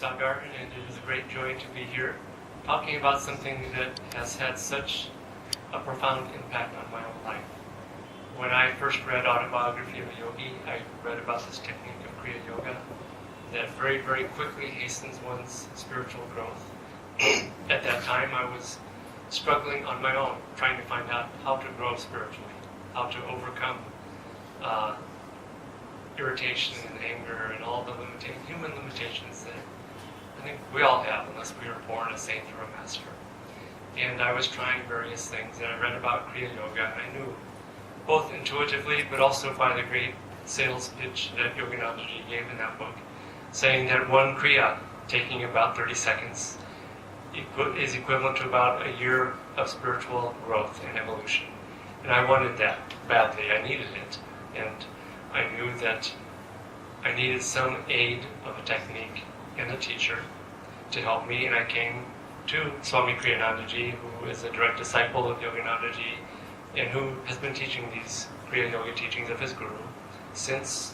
Sagar, and it is a great joy to be here talking about something that has had such a profound impact on my own life. When I first read Autobiography of a Yogi, I read about this technique of Kriya Yoga that very, very quickly hastens one's spiritual growth. At that time, I was struggling on my own, trying to find out how to grow spiritually, how to overcome irritation and anger and all the human limitations that I think we all have unless we were born a saint or a master. And I was trying various things, and I read about Kriya Yoga, and I knew both intuitively but also by the great sales pitch that Yoganandaji gave in that book, saying that one Kriya, taking about 30 seconds, is equivalent to about a year of spiritual growth and evolution. And I wanted that badly. I needed it. And I knew that I needed some aid of a technique and a teacher to help me, and I came to Swami Kriyanandaji, who is a direct disciple of Yoganandaji and who has been teaching these Kriya Yoga teachings of his guru since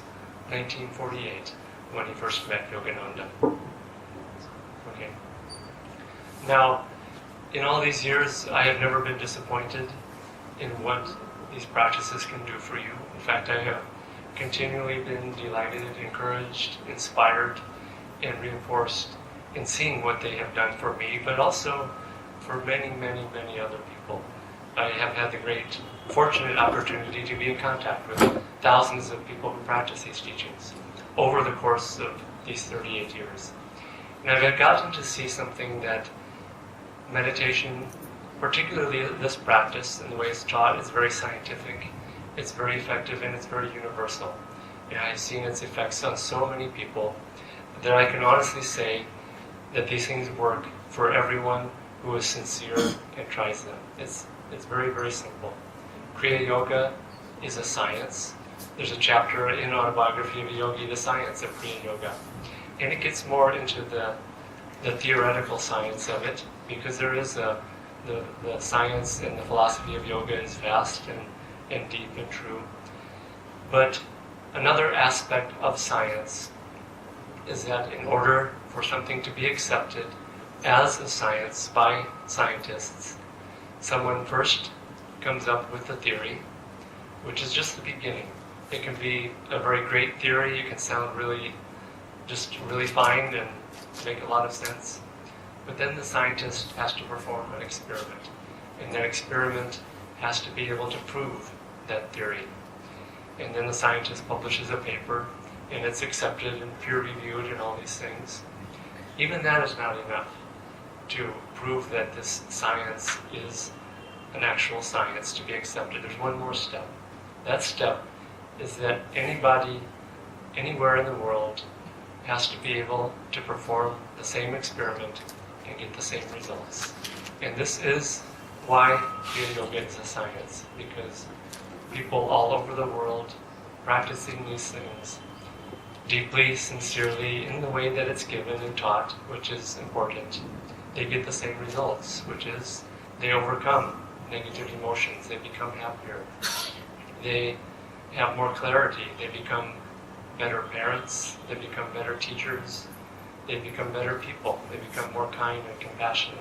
1948, when he first met Yogananda. Okay. Now, in all these years, I have never been disappointed in what these practices can do for you. In fact, I have continually been delighted, encouraged, inspired, and reinforced in seeing what they have done for me, but also for many, many, many other people. I have had the great, fortunate opportunity to be in contact with thousands of people who practice these teachings over the course of these 38 years. And I've gotten to see something that meditation, particularly this practice and the way it's taught, is very scientific, it's very effective, and it's very universal. And I've seen its effects on so many people that I can honestly say that these things work for everyone who is sincere and tries them. It's very, very simple. Kriya Yoga is a science. There's a chapter in Autobiography of a Yogi, The Science of Kriya Yoga. And it gets more into the theoretical science of it, because there is the science and the philosophy of yoga is vast and deep and true. But another aspect of science is that in order for something to be accepted as a science by scientists, someone first comes up with a theory, which is just the beginning. It can be a very great theory, it can sound really fine and make a lot of sense. But then the scientist has to perform an experiment, and that experiment has to be able to prove that theory. And then the scientist publishes a paper, and it's accepted and peer-reviewed and all these things. Even that is not enough to prove that this science is an actual science to be accepted. There's one more step. That step is that anybody, anywhere in the world, has to be able to perform the same experiment and get the same results. And this is why Kriya Yoga is a science, because people all over the world practicing these things deeply, sincerely, in the way that it's given and taught, which is important, they get the same results, which is they overcome negative emotions, they become happier, they have more clarity, they become better parents, they become better teachers, they become better people, they become more kind and compassionate.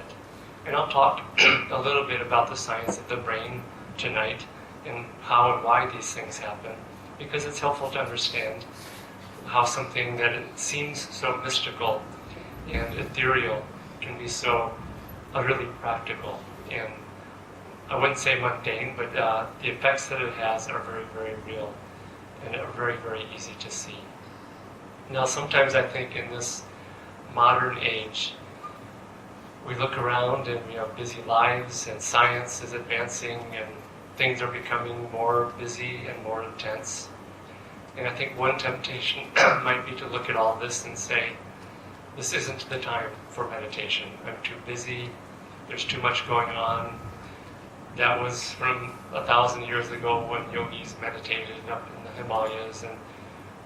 And I'll talk a little bit about the science of the brain tonight and how and why these things happen, because it's helpful to understand how something that it seems so mystical and ethereal can be so utterly practical and, I wouldn't say mundane, but the effects that it has are very, very real and are very, very easy to see. Now, sometimes I think in this modern age, we look around and we have busy lives and science is advancing and things are becoming more busy and more intense. And I think one temptation might be to look at all this and say, this isn't the time for meditation. I'm too busy, there's too much going on. That was from 1,000 years ago when yogis meditated up in the Himalayas, and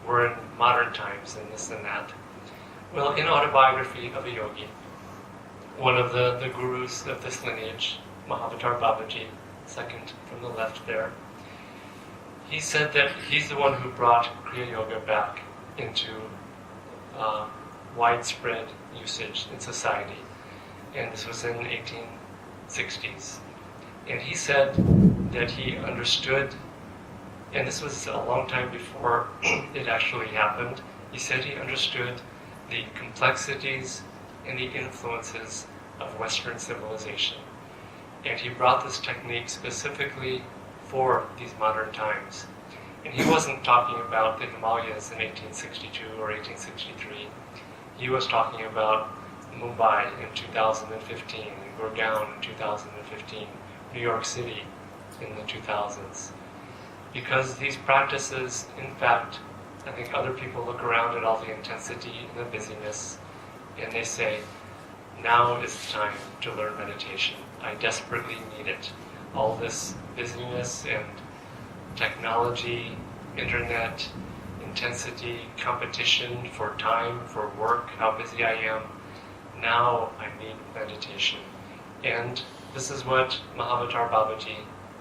we're in modern times and this and that. Well, in Autobiography of a Yogi, one of the gurus of this lineage, Mahavatar Babaji, second from the left there, he said that he's the one who brought Kriya Yoga back into widespread usage in society. And this was in the 1860s. And he said that he understood, and this was a long time before it actually happened, he said he understood the complexities and the influences of Western civilization. And he brought this technique specifically for these modern times. And he wasn't talking about the Himalayas in 1862 or 1863. He was talking about Mumbai in 2015, and Gurgaon in 2015, New York City in the 2000s. Because these practices, in fact, I think other people look around at all the intensity and the busyness, and they say, now is the time to learn meditation. I desperately need it. All this busyness and technology, internet, intensity, competition for time, for work, how busy I am. Now I need meditation. And this is what Mahavatar Babaji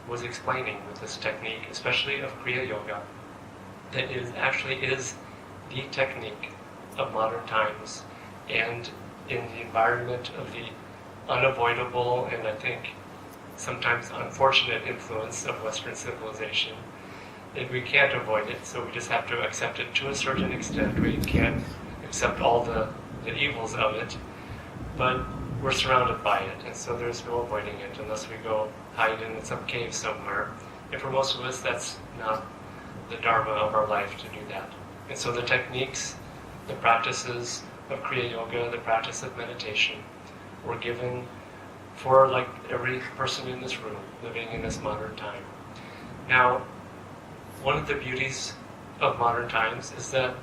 was explaining with this technique, especially of Kriya Yoga, that it actually is the technique of modern times, and in the environment of the unavoidable and I think sometimes unfortunate influence of Western civilization, that we can't avoid it, so we just have to accept it to a certain extent. We can't accept all the evils of it, but we're surrounded by it, and so there's no avoiding it unless we go hide in some cave somewhere. And for most of us, that's not the dharma of our life to do that. And so the techniques, the practices of Kriya Yoga, the practice of meditation, were given for like every person in this room living in this modern time. Now, one of the beauties of modern times is that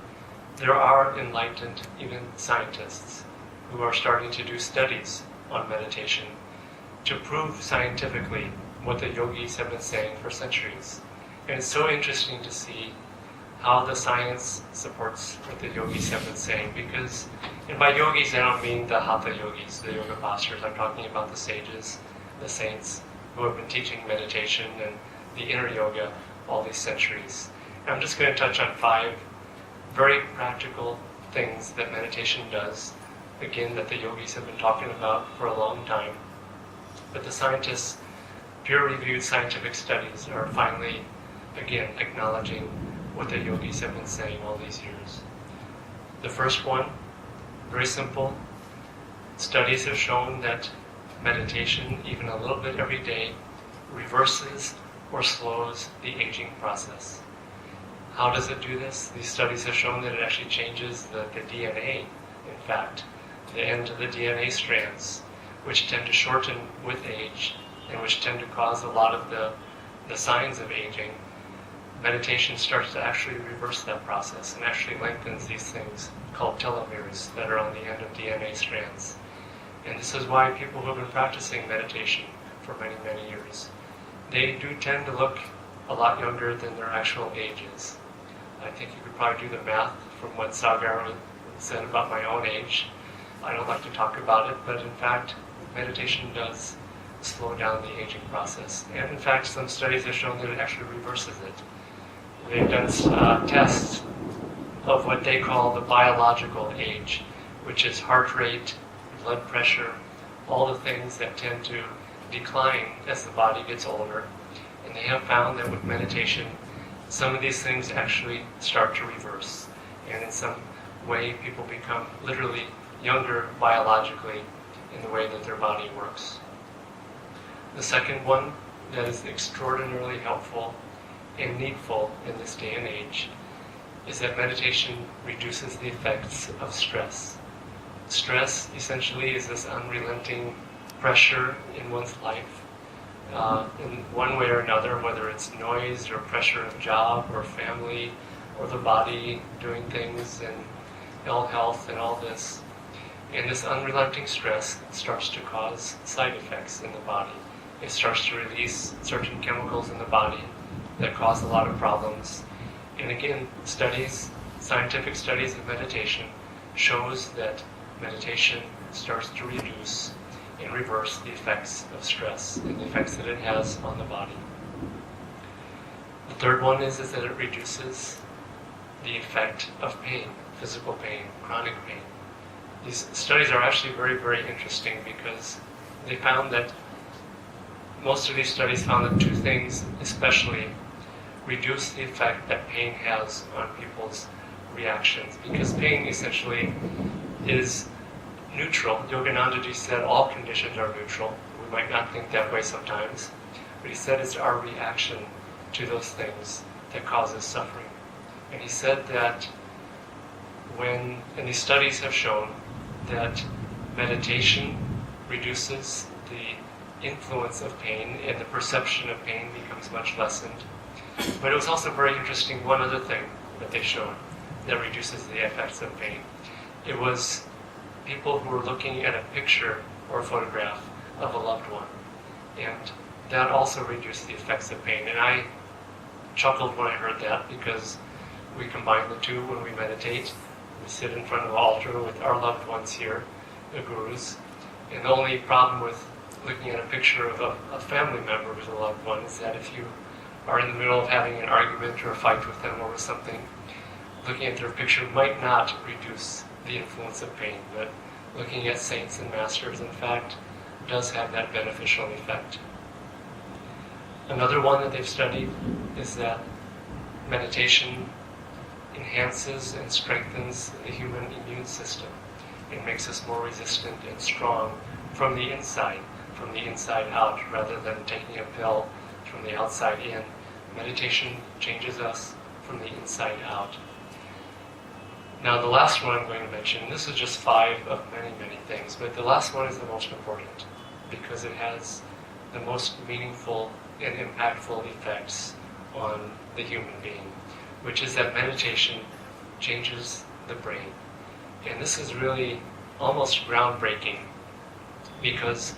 there are enlightened, even scientists, who are starting to do studies on meditation to prove scientifically what the yogis have been saying for centuries. And it's so interesting to see how the science supports what the yogis have been saying, because, and by yogis I don't mean the hatha yogis, the yoga postures, I'm talking about the sages, the saints, who have been teaching meditation and the inner yoga all these centuries. And I'm just going to touch on 5 very practical things that meditation does, again, that the yogis have been talking about for a long time. But the scientists, peer-reviewed scientific studies are finally, again, acknowledging what the yogis have been saying all these years. The first one, very simple. Studies have shown that meditation, even a little bit every day, reverses or slows the aging process. How does it do this? These studies have shown that it actually changes the DNA, in fact, the end of the DNA strands, which tend to shorten with age and which tend to cause a lot of the signs of aging. Meditation starts to actually reverse that process and actually lengthens these things called telomeres that are on the end of DNA strands. And this is why people who have been practicing meditation for many, many years, they do tend to look a lot younger than their actual ages. I think you could probably do the math from what Sagar said about my own age. I don't like to talk about it, but in fact, meditation does slow down the aging process. And in fact, some studies have shown that it actually reverses it. They've done tests of what they call the biological age, which is heart rate, blood pressure, all the things that tend to decline as the body gets older. And they have found that with meditation, some of these things actually start to reverse. And in some way, people become literally younger biologically in the way that their body works. The second one that is extraordinarily helpful and needful in this day and age is that meditation reduces the effects of stress. Stress essentially is this unrelenting pressure in one's life, in one way or another, whether it's noise or pressure of job or family or the body doing things and ill health and all this. And this unrelenting stress starts to cause side effects in the body. It starts to release certain chemicals in the body that cause a lot of problems. And again, scientific studies of meditation shows that meditation starts to reduce and reverse the effects of stress and the effects that it has on the body. The third one is that it reduces the effect of pain, physical pain, chronic pain. these studies are actually very, very interesting because they found that most of these studies found that two things especially reduce the effect that pain has on people's reactions, because pain essentially is neutral. Yoganandaji said all conditions are neutral. We might not think that way sometimes, but he said it's our reaction to those things that causes suffering. And he said that and these studies have shown that meditation reduces the influence of pain and the perception of pain becomes much lessened. But it was also very interesting, one other thing that they showed that reduces the effects of pain. It was people who were looking at a picture or a photograph of a loved one. And that also reduced the effects of pain. And I chuckled when I heard that, because we combine the two when we meditate. We sit in front of the altar with our loved ones here, the gurus. And the only problem with looking at a picture of a family member who's a loved one is that if you are in the middle of having an argument or a fight with them over something, looking at their picture might not reduce the influence of pain, but looking at saints and masters, in fact, does have that beneficial effect. Another one that they've studied is that meditation enhances and strengthens the human immune system. It makes us more resistant and strong from the inside out, rather than taking a pill from the outside in. Meditation changes us from the inside out. Now the last one I'm going to mention, this is just 5 of many, many things, but the last one is the most important because it has the most meaningful and impactful effects on the human being, which is that meditation changes the brain. And this is really almost groundbreaking because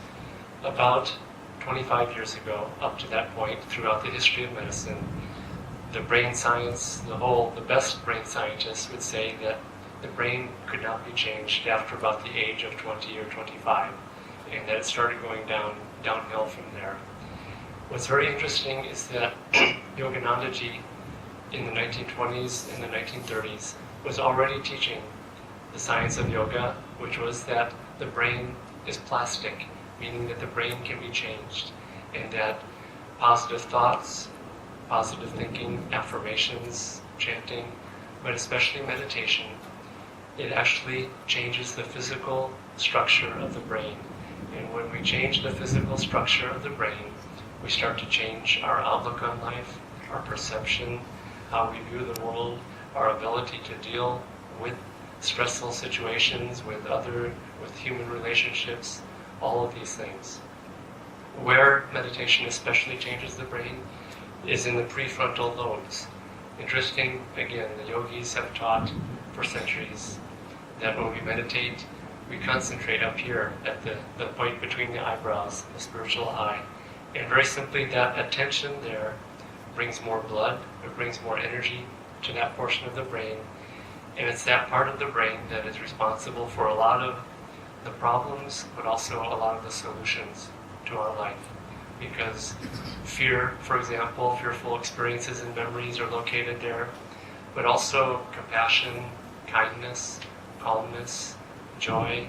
about 25 years ago, up to that point, throughout the history of medicine, the brain science, the best brain scientists would say that the brain could not be changed after about the age of 20 or 25, and that it started going downhill from there. What's very interesting is that Yoganandaji in the 1920s and the 1930s was already teaching the science of yoga, which was that the brain is plastic, meaning that the brain can be changed, and that positive thoughts, positive thinking, affirmations, chanting, but especially meditation, it actually changes the physical structure of the brain. And when we change the physical structure of the brain, we start to change our outlook on life, our perception, how we view the world, our ability to deal with stressful situations, with human relationships, all of these things. Where meditation especially changes the brain is in the prefrontal lobes. Interesting, again, the yogis have taught for centuries that when we meditate, we concentrate up here at the point between the eyebrows, the spiritual eye. And very simply, that attention there brings more blood, it brings more energy to that portion of the brain. And it's that part of the brain that is responsible for a lot of the problems, but also a lot of the solutions to our life. Because fear, for example, fearful experiences and memories are located there, but also compassion, kindness, calmness, joy,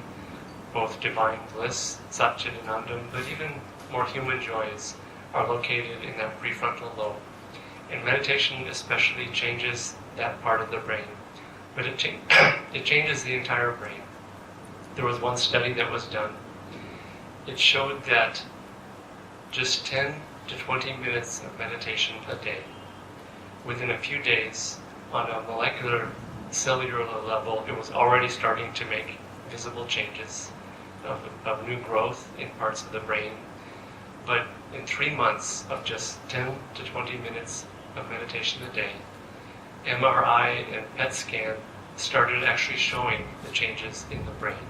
both divine bliss, Satchidanandam, but even more human joys are located in that prefrontal lobe. And meditation especially changes that part of the brain, but it changes the entire brain. There was one study that was done. It showed that just 10 to 20 minutes of meditation a day, within a few days, on a molecular, cellular level, it was already starting to make visible changes of new growth in parts of the brain. But in 3 months of just 10 to 20 minutes of meditation a day, MRI and PET scan started actually showing the changes in the brain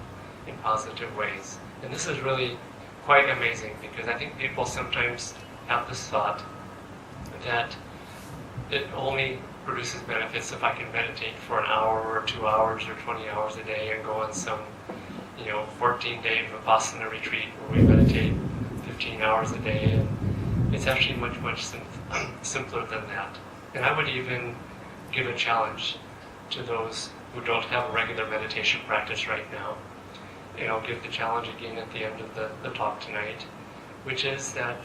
in positive ways. And this is really quite amazing, because I think people sometimes have this thought that it only produces benefits if I can meditate for an hour or 2 hours or 20 hours a day and go on some 14-day Vipassana retreat where we meditate 15 hours a day. And it's actually much, much simpler than that. And I would even give a challenge to those who don't have a regular meditation practice right now give the challenge again at the end of the talk tonight, which is that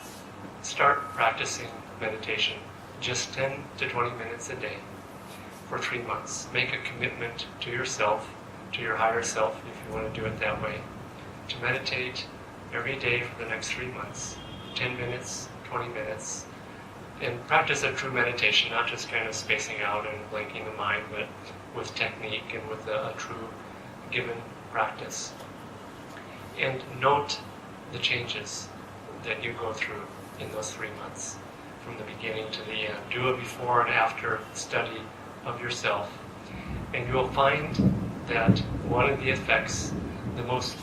start practicing meditation just 10 to 20 minutes a day for 3 months. Make a commitment to yourself, to your higher self, if you want to do it that way, to meditate every day for the next 3 months, 10 minutes, 20 minutes, and practice a true meditation, not just kind of spacing out and blanking the mind, but with technique and with a true given practice. And note the changes that you go through in those 3 months, from the beginning to the end. Do a before and after study of yourself, and you'll find that one of the effects, the most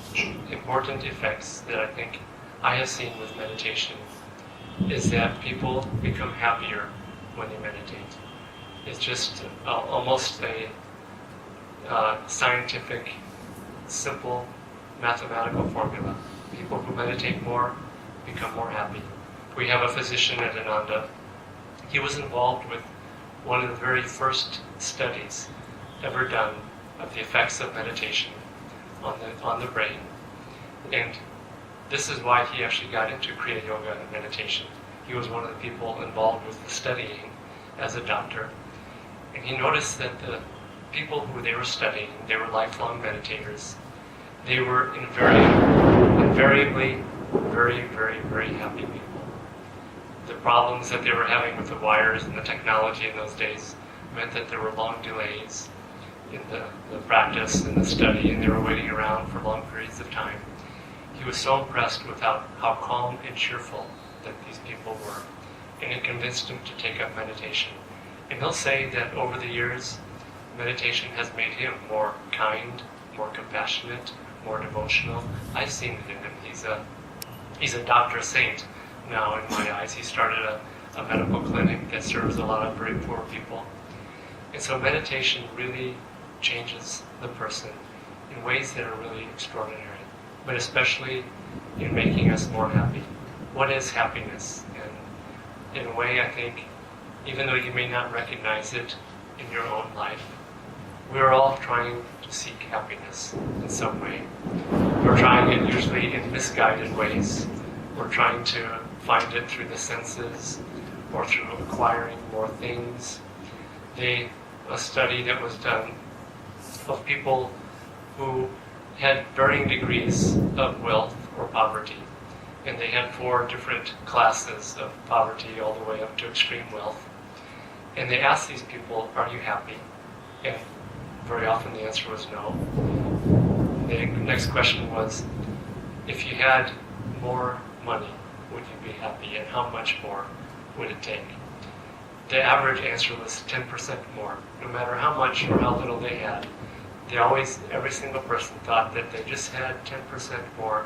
important effects that I think I have seen with meditation, is that people become happier when they meditate. It's just almost a scientific, simple, mathematical formula. People who meditate more become more happy. We have a physician at Ananda. He was involved with one of the very first studies ever done of the effects of meditation on the brain. And this is why he actually got into Kriya Yoga and meditation. He was one of the people involved with the studying as a doctor. And he noticed that the people who they were studying, they were lifelong meditators. They were invariably very, very, very happy people. The problems that they were having with the wires and the technology in those days meant that there were long delays in the practice and the study, and they were waiting around for long periods of time. He was so impressed with how calm and cheerful that these people were, and it convinced him to take up meditation. And he'll say that over the years, meditation has made him more kind, more compassionate, more devotional. I've seen it in him. He's a doctor saint now in my eyes. He started a medical clinic that serves a lot of very poor people. And so meditation really changes the person in ways that are really extraordinary, but especially in making us more happy. What is happiness? And in a way, I think, even though you may not recognize it in your own life, we're all trying to seek happiness in some way. We're trying it usually in misguided ways. We're trying to find it through the senses or through acquiring more things. A study that was done of people who had varying degrees of wealth or poverty, and they had 4 different classes of poverty all the way up to extreme wealth. And they asked these people, "Are you happy?" And very often the answer was no. The next question was, if you had more money, would you be happy, and how much more would it take? The average answer was 10% more. No matter how much or how little they had, every single person thought that they just had 10% more,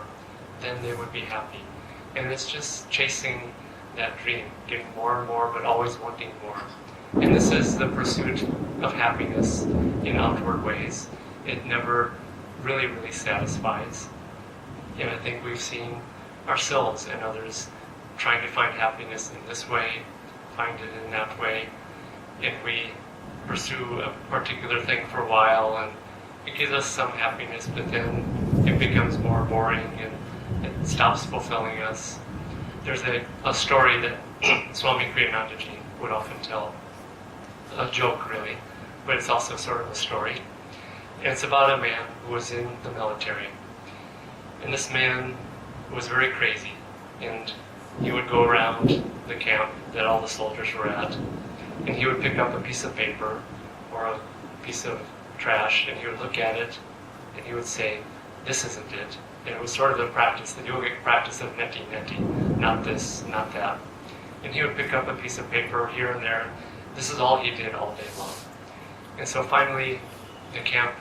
then they would be happy. And it's just chasing that dream, getting more and more, but always wanting more. And this is the pursuit of happiness in outward ways. It never really, really satisfies. And I think we've seen ourselves and others trying to find happiness in this way, find it in that way, and we pursue a particular thing for a while, and it gives us some happiness, but then it becomes more boring and it stops fulfilling us. There's a story that Swami Kriyanandaji would often tell, a joke really, but it's also sort of a story. And it's about a man who was in the military. And this man was very crazy, and he would go around the camp that all the soldiers were at, and he would pick up a piece of paper or a piece of trash, and he would look at it, and he would say, "This isn't it." And it was sort of the practice, the yogic practice of neti, not this, not that. And he would pick up a piece of paper here and there. This is all he did all day long. And so finally, the camp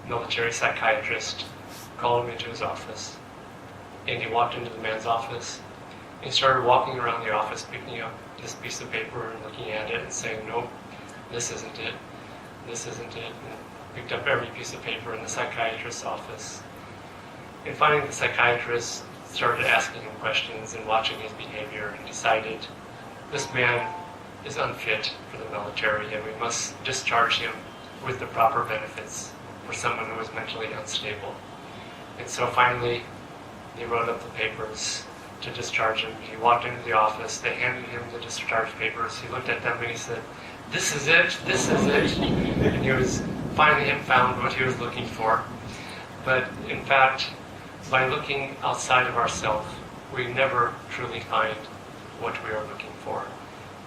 military psychiatrist called him into his office. And he walked into the man's office, and he started walking around the office, picking up this piece of paper and looking at it and saying, "Nope, this isn't it, this isn't it," and picked up every piece of paper in the psychiatrist's office. And finally the psychiatrist started asking him questions and watching his behavior, and decided this man is unfit for the military, and we must discharge him with the proper benefits for someone who is mentally unstable. And so finally, they wrote up the papers to discharge him. He walked into the office, they handed him the discharge papers, he looked at them and he said, "This is it, this is it." And he was finally had found what he was looking for. But in fact, by looking outside of ourselves, we never truly find what we are looking for.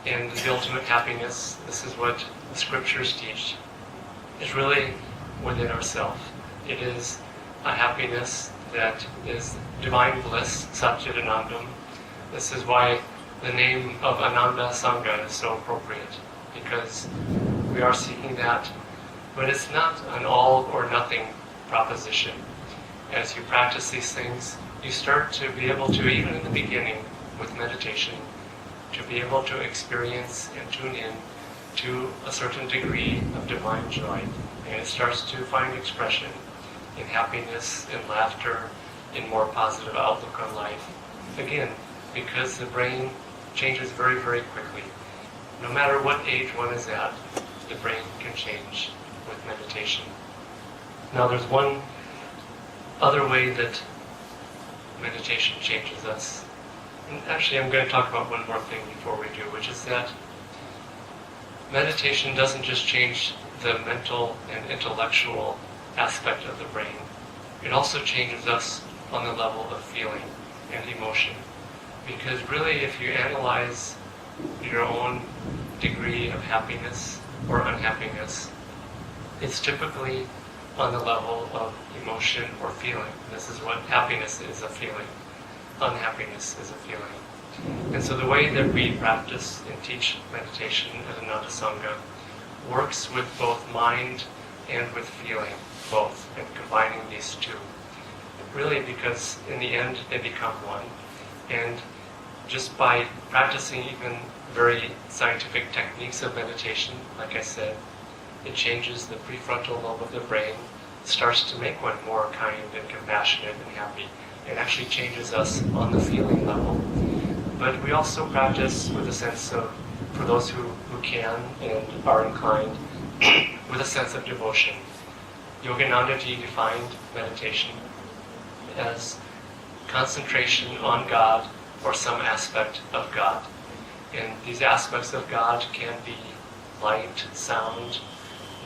And the ultimate happiness, this is what the scriptures teach, is really within ourselves. It is a happiness that is divine bliss, Satchidanandam. This is why the name of Ananda Sangha is so appropriate, because we are seeking that, but it's not an all or nothing proposition. As you practice these things, you start to be able to, even in the beginning with meditation, to be able to experience and tune in to a certain degree of divine joy. And it starts to find expression in happiness, in laughter, in more positive outlook on life. Again, because the brain changes very, very quickly. No matter what age one is at, the brain can change with meditation. Now there's one other way that meditation changes us. And actually, I'm going to talk about one more thing before we do, which is that meditation doesn't just change the mental and intellectual aspect of the brain. It also changes us on the level of feeling and emotion. Because really, if you analyze your own degree of happiness or unhappiness, it's typically on the level of emotion or feeling. This is what happiness is, a feeling. Unhappiness is a feeling. And so the way that we practice and teach meditation at Ananda Sangha works with both mind and with feeling, both, and combining these two. Really, because in the end they become one. And just by practicing even very scientific techniques of meditation, like I said, it changes the prefrontal lobe of the brain, starts to make one more kind and compassionate and happy. It actually changes us on the feeling level. But we also practice with a sense of, for those who can and are inclined, with a sense of devotion. Yoganandaji defined meditation as concentration on God or some aspect of God. And these aspects of God can be light, sound,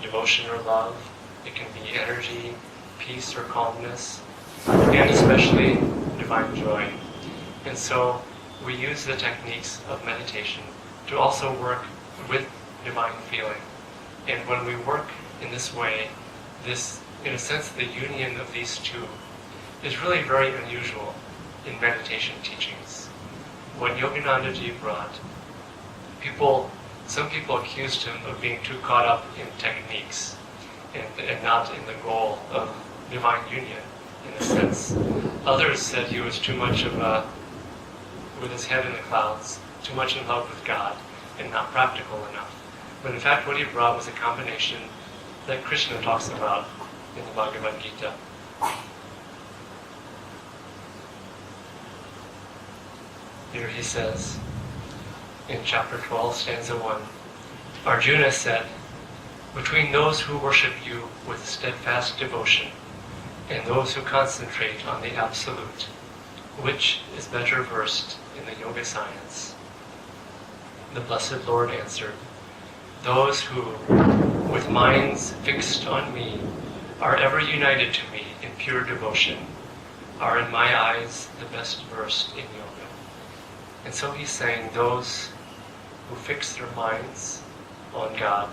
devotion or love. It can be energy, peace or calmness, and especially divine joy. And so we use the techniques of meditation to also work with divine feeling. And when we work in this way, this, in a sense, the union of these two is really very unusual in meditation teachings. What Yoganandaji brought, some people accused him of being too caught up in techniques and not in the goal of divine union, in a sense. Others said he was too much of with his head in the clouds, too much in love with God, and not practical enough. But in fact, what he brought was a combination that Krishna talks about in the Bhagavad Gita. Here he says, in chapter 12, stanza 1, Arjuna said, "Between those who worship you with steadfast devotion and those who concentrate on the Absolute, which is better versed in the yoga science?" The Blessed Lord answered, "Those who, with minds fixed on me, are ever united to me in pure devotion, are in my eyes the best versed in yoga." And so he's saying those who fix their minds on God,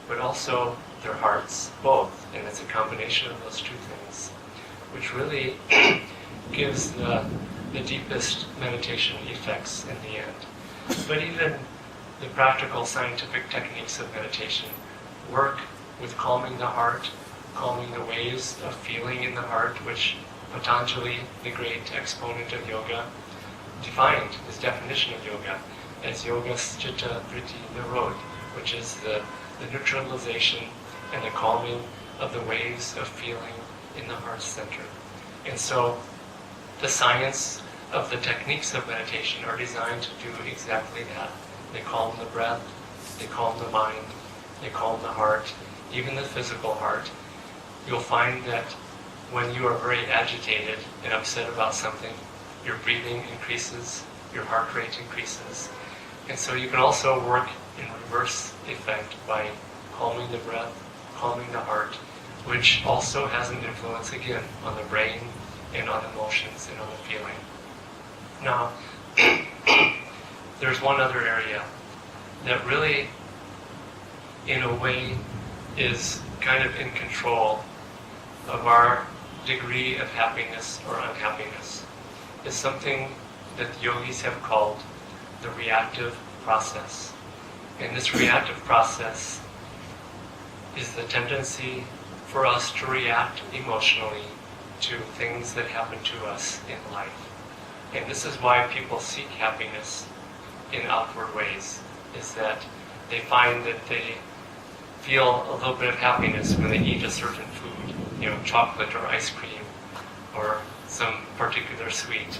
but also their hearts, both. And it's a combination of those two things, which really gives the deepest meditation effects in the end. But even the practical scientific techniques of meditation work with calming the heart, calming the waves of feeling in the heart, which Patanjali, the great exponent of yoga, defined his definition of yoga as yoga citta vritti nirod, which is the neutralization and the calming of the waves of feeling in the heart center. And so the science of the techniques of meditation are designed to do exactly that. They calm the breath, they calm the mind, they calm the heart, even the physical heart. You'll find that when you are very agitated and upset about something, your breathing increases, your heart rate increases. And so you can also work in reverse effect by calming the breath, calming the heart, which also has an influence again on the brain and on emotions and on the feeling. Now, there's one other area that really, in a way, is kind of in control of our degree of happiness or unhappiness. It's something that the yogis have called the reactive process. And this reactive process is the tendency for us to react emotionally to things that happen to us in life. And this is why people seek happiness in outward ways, is that they find that they feel a little bit of happiness when they eat a certain food, chocolate or ice cream or some particular sweet.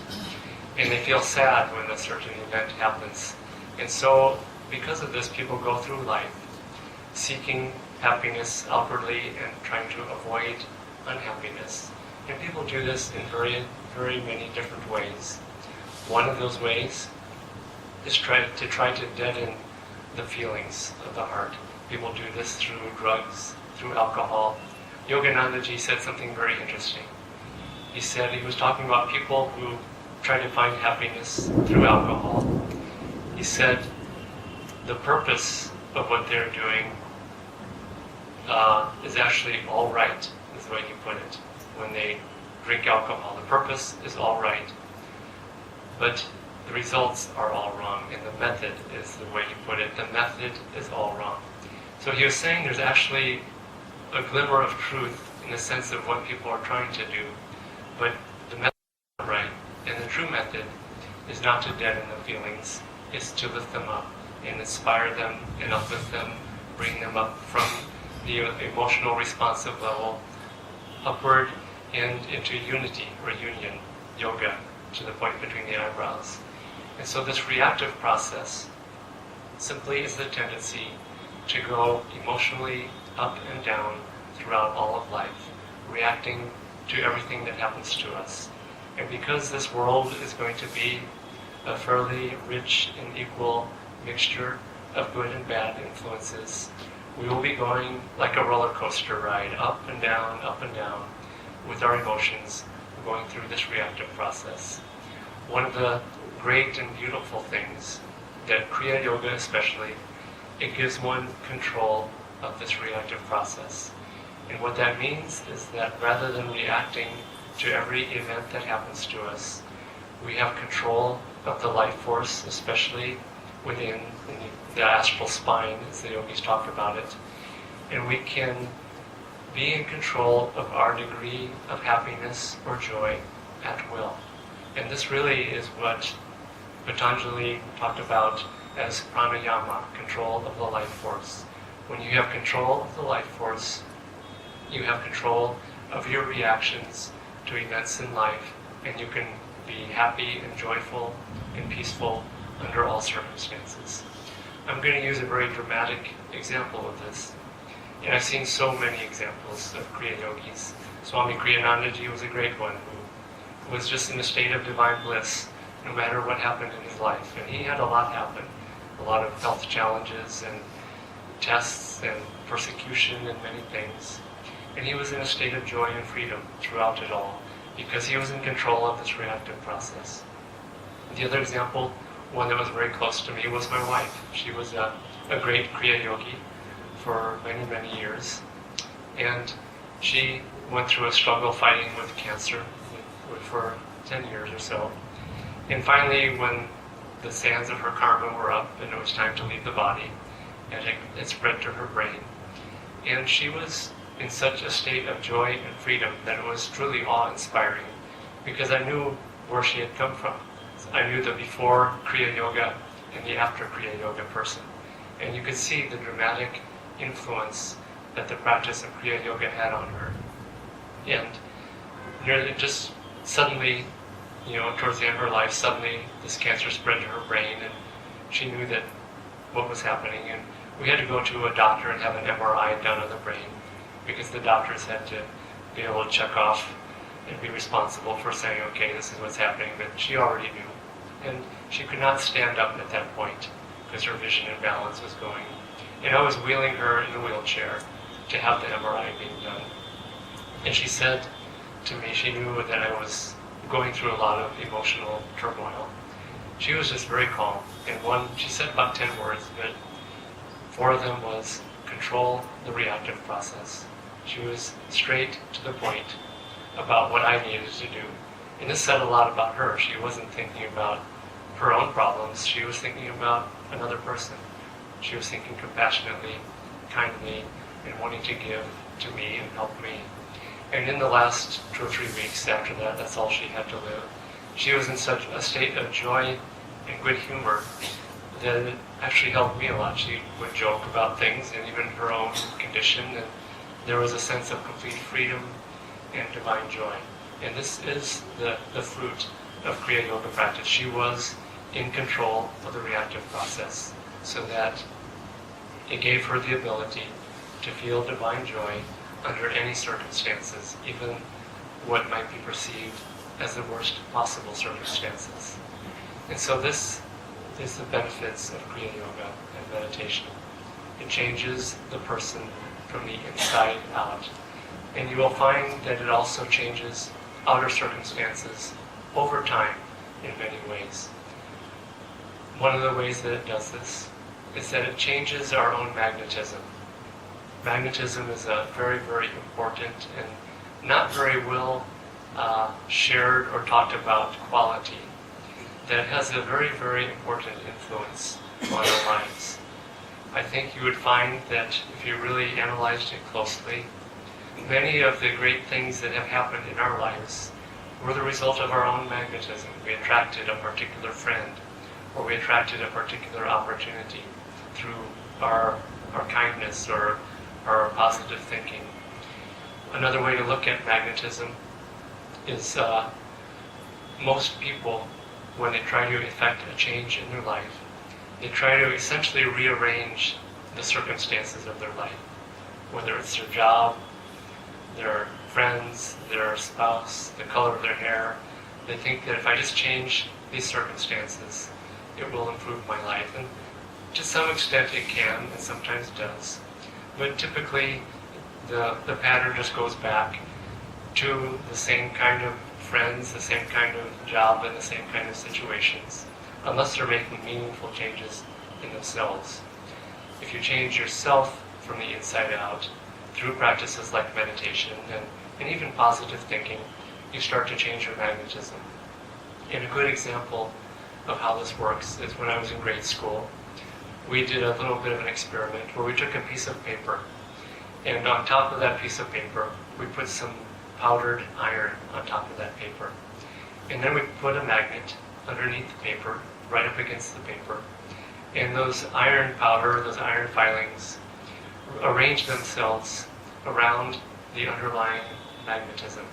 And they feel sad when a certain event happens. And so, because of this, people go through life seeking happiness outwardly and trying to avoid unhappiness. And people do this in very, very many different ways. One of those ways is try to deaden the feelings of the heart. People do this through drugs, through alcohol. Yoganandaji said something very interesting. He said he was talking about people who try to find happiness through alcohol. He said the purpose of what they're doing is actually all right, is the way he put it. When they drink alcohol, the purpose is all right, but the results are all wrong, and the method is the way he put it. The method is all wrong. So he was saying there's actually a glimmer of truth in the sense of what people are trying to do, but the method is not right. And the true method is not to deaden the feelings, it's to lift them up and inspire them and uplift them, bring them up from the emotional responsive level upward and into unity or union, yoga, to the point between the eyebrows. And so this reactive process simply is the tendency to go emotionally up and down throughout all of life, reacting to everything that happens to us. And because this world is going to be a fairly rich and equal mixture of good and bad influences, we will be going like a roller coaster ride, up and down, with our emotions, going through this reactive process. One of the great and beautiful things that Kriya Yoga especially, it gives one control of this reactive process. And what that means is that rather than reacting to every event that happens to us, we have control of the life force, especially within the astral spine, as the yogis talk about it. And we can be in control of our degree of happiness or joy at will. And this really is what Patanjali talked about as pranayama, control of the life force. When you have control of the life force, you have control of your reactions to events in life, and you can be happy and joyful and peaceful under all circumstances. I'm going to use a very dramatic example of this. And I've seen so many examples of Kriya Yogis. Swami Kriyanandaji was a great one who was just in a state of divine bliss no matter what happened in his life. And he had a lot happen. A lot of health challenges and tests and persecution and many things. And he was in a state of joy and freedom throughout it all because he was in control of this reactive process. The other example, one that was very close to me, was my wife. She was a great Kriya Yogi for many, many years. And she went through a struggle fighting with cancer for 10 years or so. And finally, when the sands of her karma were up and it was time to leave the body, and it spread to her brain. And she was in such a state of joy and freedom that it was truly awe-inspiring because I knew where she had come from. I knew the before Kriya Yoga and the after Kriya Yoga person. And you could see the dramatic influence that the practice of Kriya Yoga had on her. And it just suddenly, towards the end of her life, suddenly this cancer spread to her brain and she knew that what was happening. And we had to go to a doctor and have an MRI done on the brain because the doctors had to be able to check off and be responsible for saying, okay, this is what's happening, but she already knew. And she could not stand up at that point because her vision and balance was going. And I was wheeling her in a wheelchair to have the MRI being done. And she said to me, she knew that I was going through a lot of emotional turmoil. She was just very calm. And she said about 10 words, but 4 of them was control the reactive process. She was straight to the point about what I needed to do. And this said a lot about her. She wasn't thinking about her own problems. She was thinking about another person. She was thinking compassionately, kindly, and wanting to give to me and help me. And in the last 2 or 3 weeks after that, that's all she had to live. She was in such a state of joy and good humor that it actually helped me a lot. She would joke about things and even her own condition, and there was a sense of complete freedom and divine joy. And this is the fruit of Kriya Yoga practice. She was in control of the reactive process, so that it gave her the ability to feel divine joy under any circumstances, even what might be perceived as the worst possible circumstances. And so this is the benefits of Kriya Yoga and meditation. It changes the person from the inside out. And you will find that it also changes outer circumstances over time in many ways. One of the ways that it does this is that it changes our own magnetism. Magnetism is a very, very important and not very well shared or talked about quality that has a very, very important influence on our lives. I think you would find that if you really analyzed it closely, many of the great things that have happened in our lives were the result of our own magnetism. We attracted a particular friend, or we attracted a particular opportunity through our kindness or our positive thinking. Another way to look at magnetism is most people, when they try to effect a change in their life, they try to essentially rearrange the circumstances of their life, whether it's their job, their friends, their spouse, the color of their hair. They think that if I just change these circumstances, it will improve my life. And to some extent it can, and sometimes does. But typically the pattern just goes back to the same kind of friends, the same kind of job, and the same kind of situations, unless they're making meaningful changes in themselves. If you change yourself from the inside out through practices like meditation and even positive thinking, you start to change your magnetism. And a good example of how this works is when I was in grade school, we did a little bit of an experiment where we took a piece of paper, and on top of that piece of paper, we put some powdered iron on top of that paper. And then we put a magnet underneath the paper, right up against the paper. And those iron powder, those iron filings, arrange themselves around the underlying magnetism.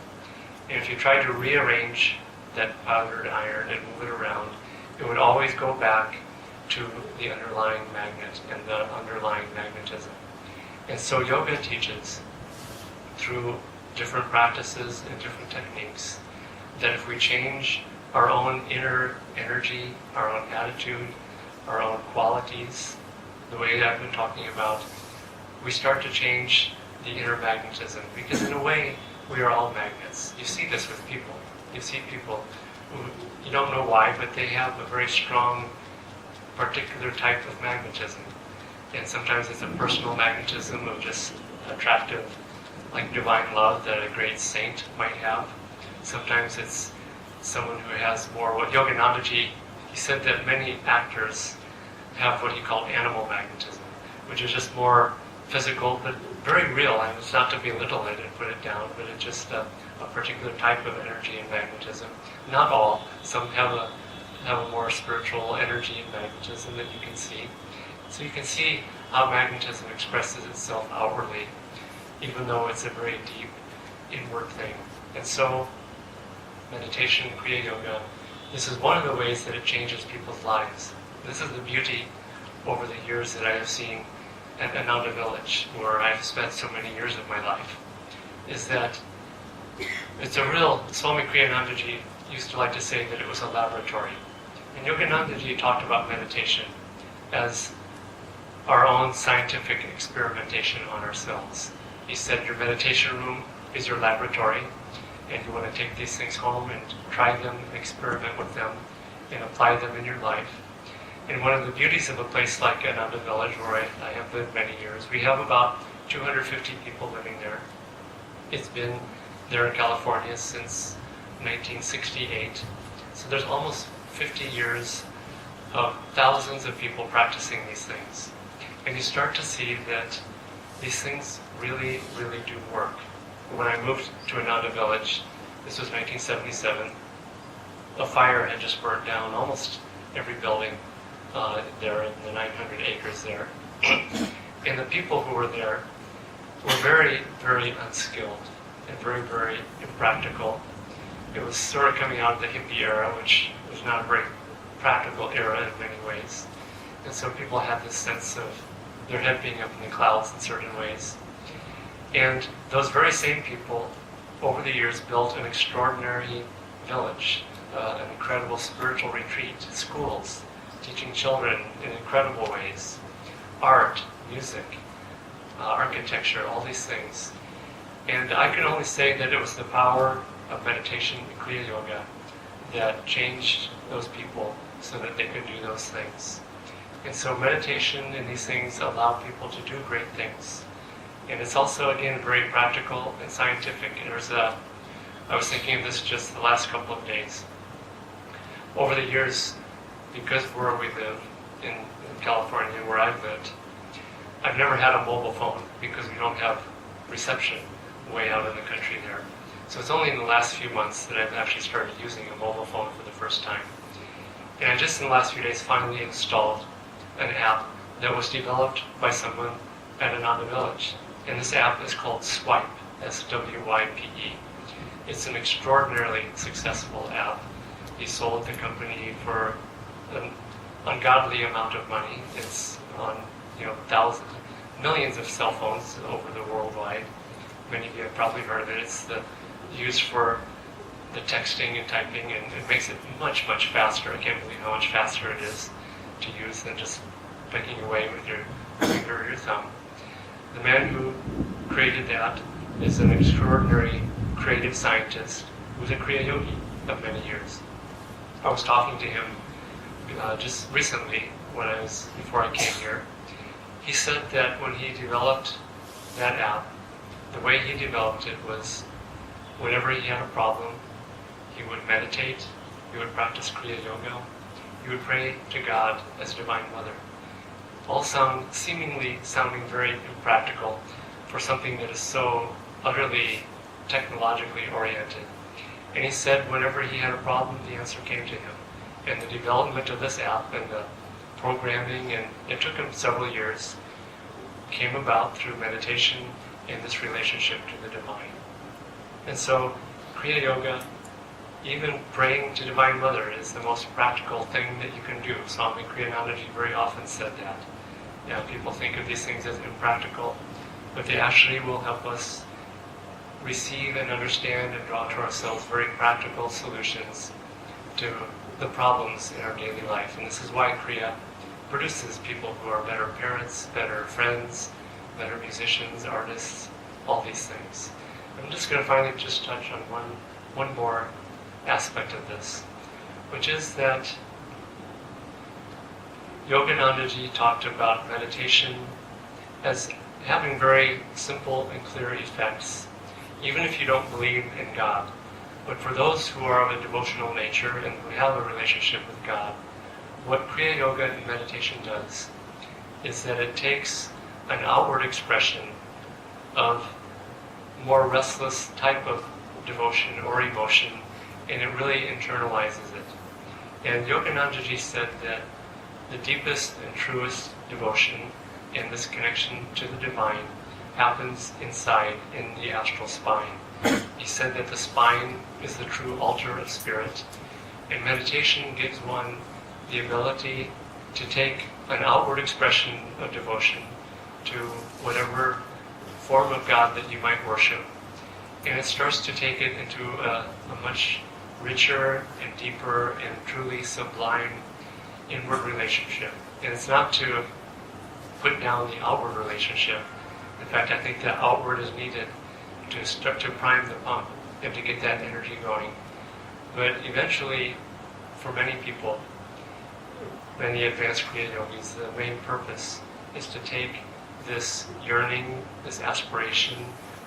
And if you try to rearrange that powdered iron and move it around, it would always go back to the underlying magnet and the underlying magnetism. And so yoga teaches, through different practices and different techniques, that if we change our own inner energy, our own attitude, our own qualities, the way that I've been talking about, we start to change the inner magnetism. Because in a way, we are all magnets. You see this with people. You see people who, you don't know why, but they have a very strong, particular type of magnetism. And sometimes it's a personal magnetism of just attractive, like divine love that a great saint might have. Sometimes it's someone who has more, what Yoganandaji, he said that many actors have what he called animal magnetism, which is just more physical, but very real. And it's not to belittle it and put it down, but it's just a particular type of energy and magnetism. Not all. Some have a more spiritual energy and magnetism that you can see. So you can see how magnetism expresses itself outwardly, even though it's a very deep inward thing. And so meditation, Kriya Yoga, this is one of the ways that it changes people's lives. This is the beauty over the years that I have seen at Ananda Village, where I've spent so many years of my life, is that It's a real, Swami Kriyanandaji used to like to say that it was a laboratory. And Yoganandaji talked about meditation as our own scientific experimentation on ourselves. He said your meditation room is your laboratory, and you want to take these things home and try them, experiment with them, and apply them in your life. And one of the beauties of a place like Ananda Village, where I have lived many years, we have about 250 people living there. It's been there in California since 1968. So there's almost 50 years of thousands of people practicing these things. And you start to see that these things really, really do work. When I moved to Ananda Village, this was 1977, a fire had just burnt down almost every building there in the 900 acres there. And the people who were there were very, very unskilled and very, very impractical. It was sort of coming out of the hippie era, which was not a very practical era in many ways. And so people had this sense of their head being up in the clouds in certain ways. And those very same people, over the years, built an extraordinary village, an incredible spiritual retreat, schools, teaching children in incredible ways, art, music, architecture, all these things. And I can only say that it was the power of meditation and Kriya Yoga that changed those people so that they could do those things. And so meditation and these things allow people to do great things. And it's also, again, very practical and scientific. I was thinking of this just the last couple of days. Over the years, because where we live, in California, where I've lived, I've never had a mobile phone because we don't have reception way out in the country there. So it's only in the last few months that I've actually started using a mobile phone for the first time. And I just in the last few days finally installed an app that was developed by someone at Ananda Village. And this app is called Swipe, S-W-Y-P-E. It's an extraordinarily successful app. He sold the company for an ungodly amount of money. It's on thousands, millions of cell phones over the worldwide. Many of you have probably heard of it. It's used for the texting and typing, and it makes it much, much faster. I can't believe how much faster it is to use than just picking away with your finger or your thumb. The man who created that is an extraordinary creative scientist who's a Kriya Yogi of many years. I was talking to him just recently before I came here. He said that when he developed that app, the way he developed it was whenever he had a problem, he would meditate, he would practice Kriya Yoga, he would pray to God as Divine Mother. All seemingly sounding very impractical for something that is so utterly technologically oriented. And he said whenever he had a problem, the answer came to him. And the development of this app and the programming, and it took him several years, came about through meditation and this relationship to the Divine. And so Kriya Yoga, even praying to Divine Mother, is the most practical thing that you can do. Swami Kriyanandaji very often said that. Yeah, people think of these things as impractical, but they actually will help us receive and understand and draw to ourselves very practical solutions to the problems in our daily life. And this is why Kriya produces people who are better parents, better friends, better musicians, artists, all these things. I'm just going to finally just touch on one more aspect of this, which is that Yoganandaji talked about meditation as having very simple and clear effects, even if you don't believe in God. But for those who are of a devotional nature and who have a relationship with God, what Kriya Yoga and meditation does is that it takes an outward expression of more restless type of devotion or emotion, and it really internalizes it. And Yoganandaji said that the deepest and truest devotion and this connection to the Divine happens inside in the astral spine. He said that the spine is the true altar of spirit, and meditation gives one the ability to take an outward expression of devotion to whatever form of God that you might worship, And it starts to take it into a much richer and deeper and truly sublime inward relationship. And it's not to put down the outward relationship. In fact, I think that outward is needed to start to prime the pump and to get that energy going. But eventually, for many people, many advanced Kriya yogis, the main purpose is to take this yearning, this aspiration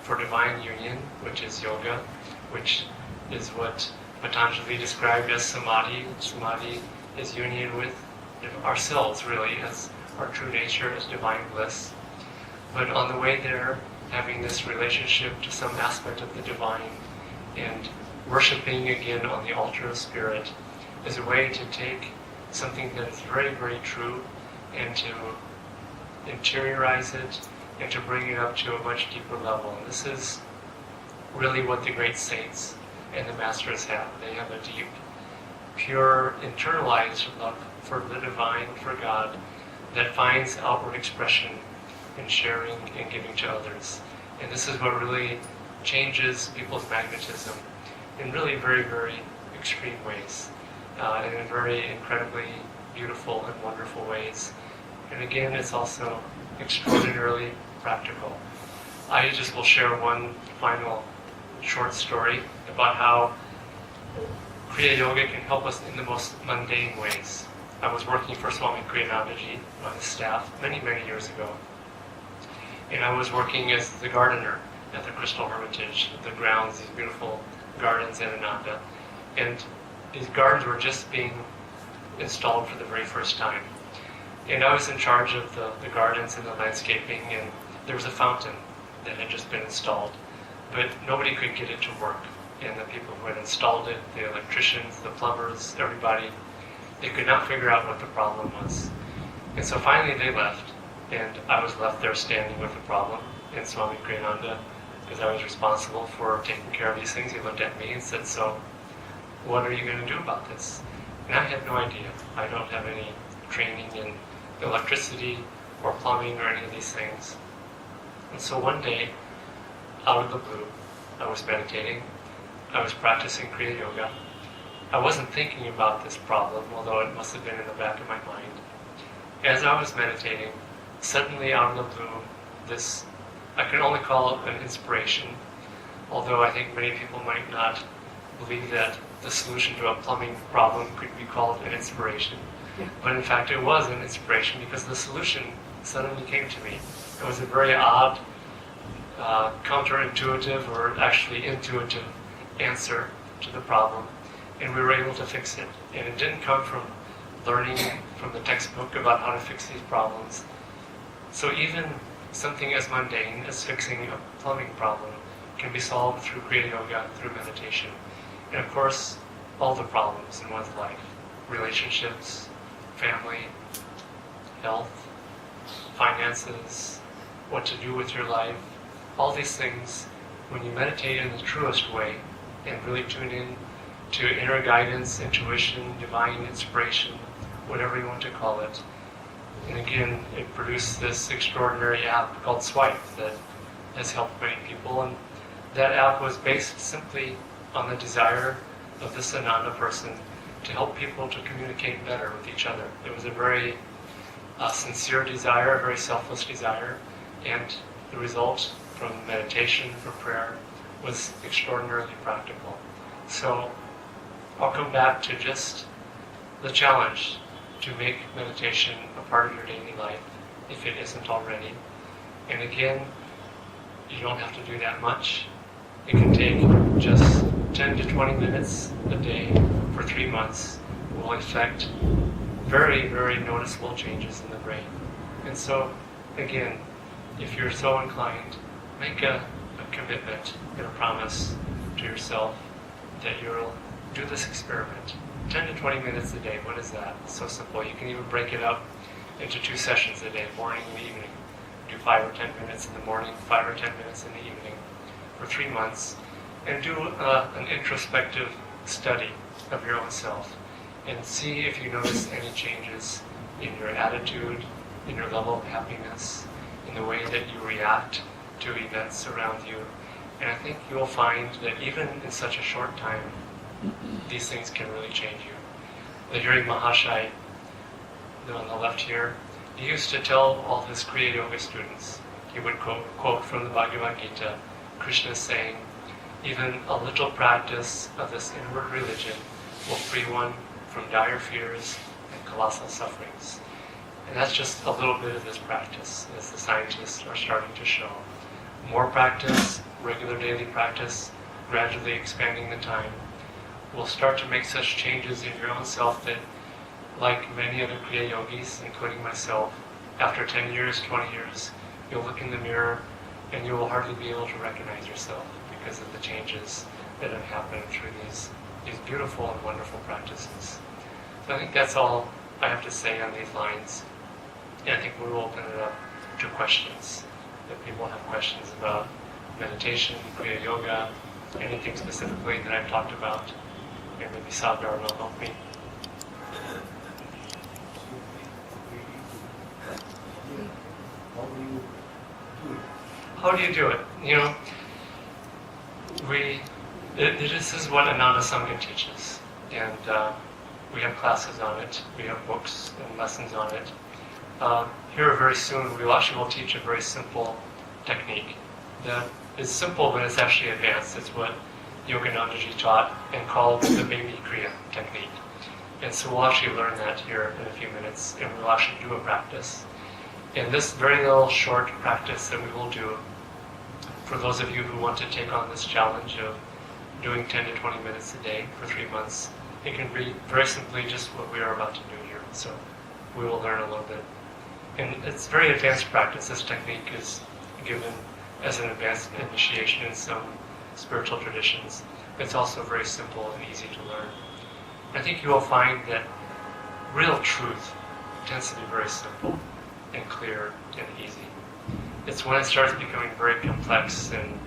for divine union, which is yoga, which is what Patanjali described as samadhi. Samadhi is union with ourselves, really, as our true nature, as divine bliss. But on the way there, having this relationship to some aspect of the divine and worshiping again on the altar of spirit is a way to take something that is very, very true and to interiorize it and to bring it up to a much deeper level. And this is really what the great saints and the masters have. They have a deep, pure, internalized love for the divine, for God, that finds outward expression in sharing and giving to others. And this is what really changes people's magnetism in really very, very extreme ways, and in very incredibly beautiful and wonderful ways. And again, it's also extraordinarily practical. I just will share one final short story about how Kriya Yoga can help us in the most mundane ways. I was working for Swami Kriyanandaji on his staff many, many years ago. And I was working as the gardener at the Crystal Hermitage, the grounds, these beautiful gardens in Ananda. And these gardens were just being installed for the very first time. And I was in charge of the gardens and the landscaping, and there was a fountain that had just been installed, but nobody could get it to work. And the people who had installed it, the electricians, the plumbers, everybody, they could not figure out what the problem was. And so finally they left, and I was left there standing with the problem. And Swami Kriyananda, because I was responsible for taking care of these things, he looked at me and said, "So, what are you going to do about this?" And I had no idea. I don't have any training in electricity or plumbing or any of these things. And so one day, out of the blue, I was meditating. I was practicing Kriya Yoga. I wasn't thinking about this problem, although it must have been in the back of my mind. As I was meditating, suddenly out of the blue, this, I can only call it an inspiration, although I think many people might not believe that the solution to a plumbing problem could be called an inspiration. Yeah. But in fact, it was an inspiration because the solution suddenly came to me. It was a very odd, counterintuitive, or actually intuitive answer to the problem, and we were able to fix it. And it didn't come from learning from the textbook about how to fix these problems. So even something as mundane as fixing a plumbing problem can be solved through Kriya Yoga, through meditation. And of course, all the problems in one's life, relationships, family, health, finances, what to do with your life, all these things, when you meditate in the truest way and really tune in to inner guidance, intuition, divine inspiration, whatever you want to call it. And again, it produced this extraordinary app called Swipe that has helped many people. And that app was based simply on the desire of this Ananda person to help people to communicate better with each other. It was a very sincere desire, a very selfless desire, and the result from meditation, from prayer, was extraordinarily practical. So I'll come back to just the challenge to make meditation a part of your daily life, if it isn't already. And again, you don't have to do that much. It can take just 10 to 20 minutes a day for 3 months will affect very, very noticeable changes in the brain. And so, again, if you're so inclined, make a commitment and a promise to yourself that you'll do this experiment. 10 to 20 minutes a day, what is that? It's so simple. You can even break it up into 2 sessions a day, morning and evening. Do 5 or 10 minutes in the morning, 5 or 10 minutes in the evening for 3 months, and do an introspective study of your own self and see if you notice any changes in your attitude, in your level of happiness, in the way that you react to events around you, And I think you'll find that even in such a short time, these things can really change you. The hearing Mahashai, on the left here, he used to tell all his Kriya Yoga students, he would quote from the Bhagavad Gita, Krishna saying, even a little practice of this inward religion will free one from dire fears and colossal sufferings. And that's just a little bit of this practice, as the scientists are starting to show. More practice, regular daily practice, gradually expanding the time, will start to make such changes in your own self that, like many other Kriya Yogis, including myself, after 10 years, 20 years, you'll look in the mirror and you will hardly be able to recognize yourself because of the changes that have happened through these beautiful and wonderful practices. So I think that's all I have to say on these lines. And I think we'll open it up to questions. If people have questions about meditation, Kriya Yoga, anything specifically that I've talked about, and maybe Sadhguru will help me. How do you do it? You know, this is what Ananda Sangha teaches, and we have classes on it, we have books and lessons on it. Here very soon we will teach a very simple technique that is simple but it's actually advanced. It's what Yoganandaji taught and called the baby Kriya technique. And so we'll actually learn that here in a few minutes, and we'll actually do a practice. And this very little short practice that we will do, for those of you who want to take on this challenge of doing 10 to 20 minutes a day for 3 months, it can be very simply just what we are about to do here. So we will learn a little bit. And it's very advanced practice. This technique is given as an advanced initiation in some spiritual traditions. It's also very simple and easy to learn. I think you will find that real truth tends to be very simple and clear and easy. It's when it starts becoming very complex and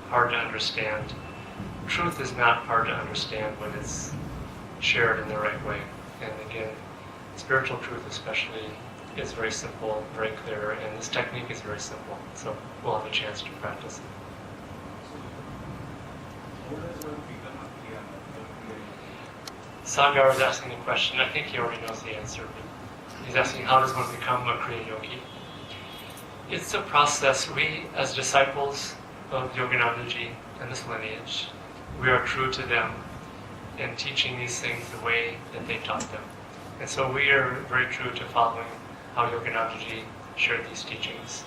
hard to understand. Truth is not hard to understand when it's shared in the right way. And again, spiritual truth especially is very simple, very clear, and this technique is very simple. So we'll have a chance to practice it. Sagar is asking a question. I think he already knows the answer, but he's asking, how does one become a Kriya Yogi? It's a process. We, as disciples of Yoganandaji and this lineage, we are true to them in teaching these things the way that they taught them. And so we are very true to following how Yoganandaji shared these teachings.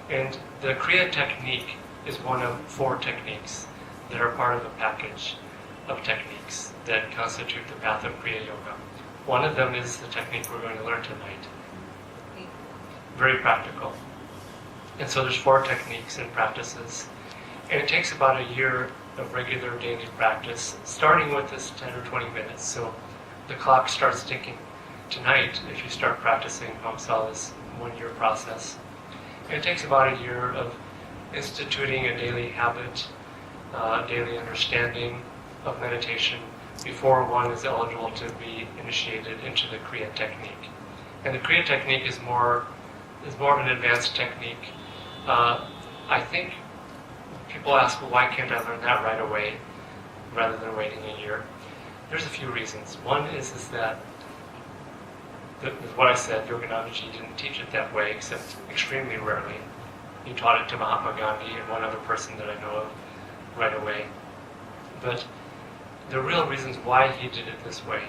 And the Kriya technique is one of 4 techniques that are part of a package of techniques that constitute the path of Kriya Yoga. One of them is the technique we're going to learn tonight. Very practical. And so there's 4 techniques and practices. And it takes about a year of regular daily practice, starting with this 10 or 20 minutes. So the clock starts ticking tonight if you start practicing Hamsa, this 1-year process. And it takes about a year of instituting a daily habit, daily understanding of meditation before one is eligible to be initiated into the Kriya technique. And the Kriya technique is more of an advanced technique. I think people ask, well, why can't I learn that right away rather than waiting a year? There's a few reasons. One is that what I said, Yoganandaji didn't teach it that way, except extremely rarely. He taught it to Mahatma Gandhi and one other person that I know of right away. But the real reasons why he did it this way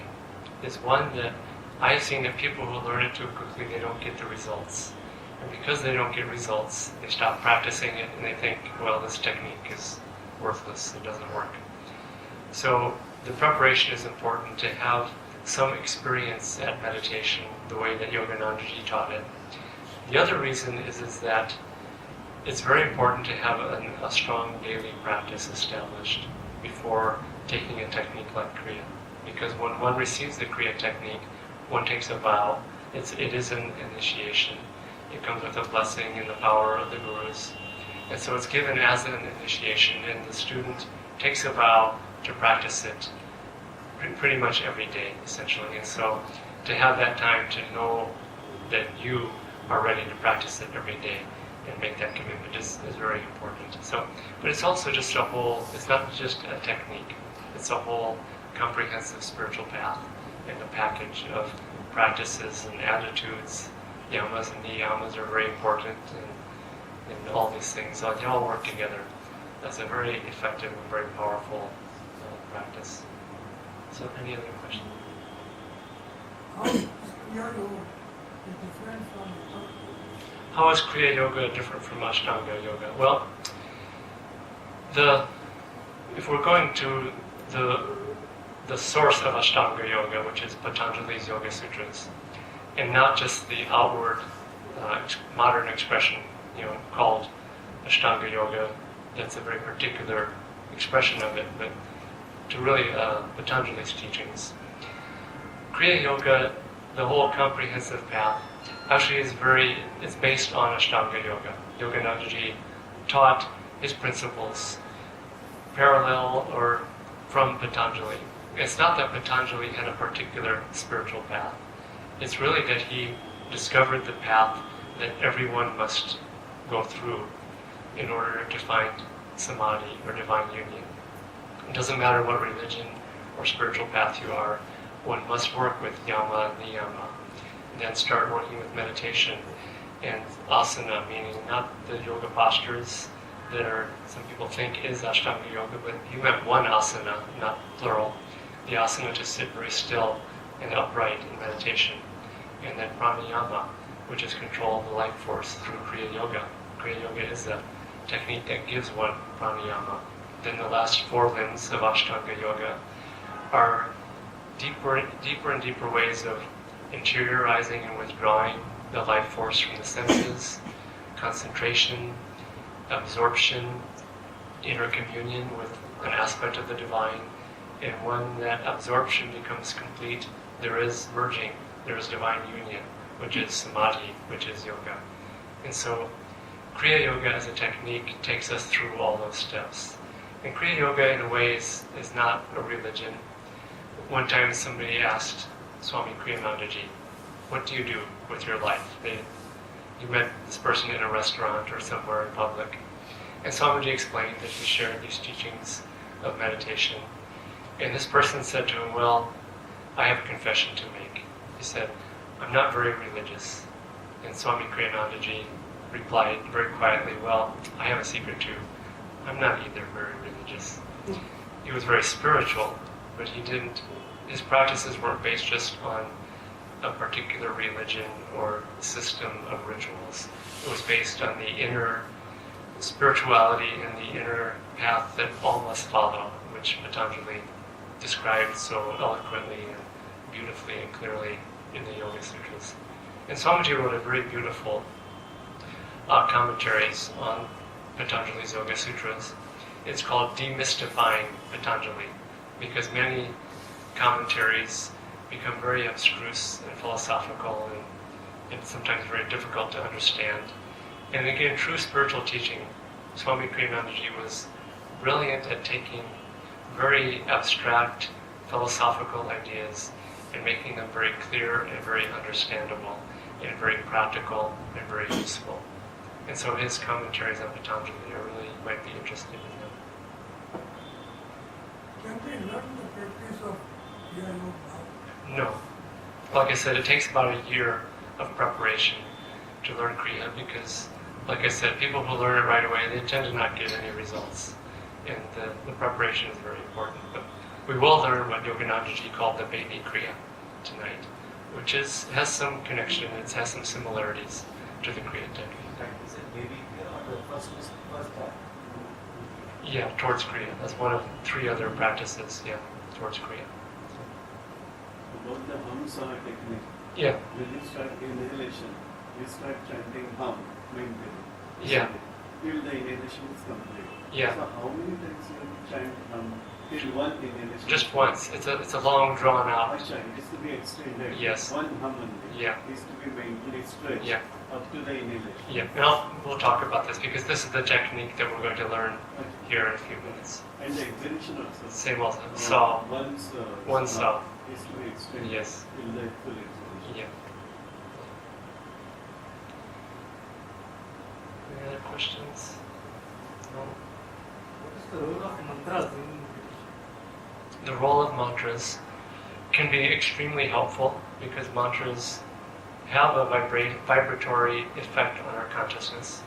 is one, that I've seen that people who learn it too quickly, they don't get the results. And because they don't get results, they stop practicing it and they think, well, this technique is worthless, it doesn't work. So the preparation is important, to have some experience at meditation the way that Yoganandaji taught it. The other reason is that it's very important to have a strong daily practice established before taking a technique like Kriya. Because when one receives the Kriya technique, one takes a vow. It is an initiation. It comes with a blessing and the power of the gurus. And so it's given as an initiation, and the student takes a vow to practice it pretty much every day, essentially. And so to have that time to know that you are ready to practice it every day and make that commitment is very important. So, but it's also just a whole, it's not just a technique, it's a whole comprehensive spiritual path and a package of practices and attitudes. Yamas and niyamas are very important, and all these things, they all work together. That's a very effective and very powerful practice. So, any other questions? How is Kriya Yoga different from How is Kriya Yoga different from Ashtanga Yoga? Well, if we're going to the source of Ashtanga Yoga, which is Patanjali's Yoga Sutras, and not just the outward modern expression, called Ashtanga Yoga. That's a very particular expression of it, but to really Patanjali's teachings. Kriya Yoga, the whole comprehensive path, actually it's based on Ashtanga Yoga. Yoganandaji taught his principles parallel or from Patanjali. It's not that Patanjali had a particular spiritual path. It's really that he discovered the path that everyone must go through in order to find samadhi or divine union. It doesn't matter what religion or spiritual path you are, one must work with yama and niyama, and then start working with meditation and asana, meaning not the yoga postures that some people think is Ashtanga Yoga, but you meant one asana, not plural. The asana to sit very still and upright in meditation. And then pranayama, which is control of the life force through Kriya Yoga. Kriya Yoga is a technique that gives one pranayama. Then the last 4 limbs of Ashtanga Yoga are deeper and deeper ways of interiorizing and withdrawing the life force from the senses, concentration, absorption, inner communion with an aspect of the divine. And when that absorption becomes complete, there is merging, there is divine union, which is samadhi, which is yoga. And so Kriya Yoga as a technique takes us through all those steps. And Kriya Yoga in a way is not a religion. One time somebody asked Swami Kriyanandaji, what do you do with your life? You met this person in a restaurant or somewhere in public. And Swamiji explained that he shared these teachings of meditation. And this person said to him, well, I have a confession to make. He said, I'm not very religious. And Swami Kriyanandaji replied very quietly, well, I have a secret too. I'm not either very religious. He was very spiritual, but his practices weren't based just on a particular religion or system of rituals. It was based on the inner spirituality and the inner path that all must follow, which Patanjali described so eloquently and beautifully and clearly in the Yoga Sutras. And Swamiji wrote a very beautiful commentaries on Patanjali's Yoga Sutras. It's called Demystifying Patanjali, because many commentaries become very abstruse and philosophical and sometimes very difficult to understand. And again, true spiritual teaching, Swami Kriyanandaji was brilliant at taking very abstract philosophical ideas and making them very clear and very understandable and very practical and very useful. And so his commentaries on Patanjali you might be interested in them. Can we learn the practice of Kriya Yoga? No. Like I said, it takes about a year of preparation to learn Kriya because, like I said, people who learn it right away, they tend to not get any results. And the preparation is very important. But we will learn what Yoganandaji called the baby Kriya tonight, which has some connection, it has some similarities to the Kriya technique. Is it baby Kriya or the first step? Yeah, towards Kriya. That's one of 3 other practices, towards Kriya. About the hum saw technique. Yeah. When you start inhalation, you start chanting hum, mentally. Yeah. Till the inhalation is complete. Yeah. So how many times you chant hum till one inhalation? Just once. It's a long drawn out. Acha, it is to be extended. Yes. One hum only. Yeah. Is to be mentally stretched up to the inhalation. Yeah. And we'll talk about this because this is the technique that we're going to learn here in a few minutes. And the extension also. Same also. Saw. One saw. Is to be extended. Yes. Till the full exhalation. Yeah. Any other questions? No? What is the role of mantras in meditation? The role of mantras can be extremely helpful because mantras have a vibratory effect on our consciousness.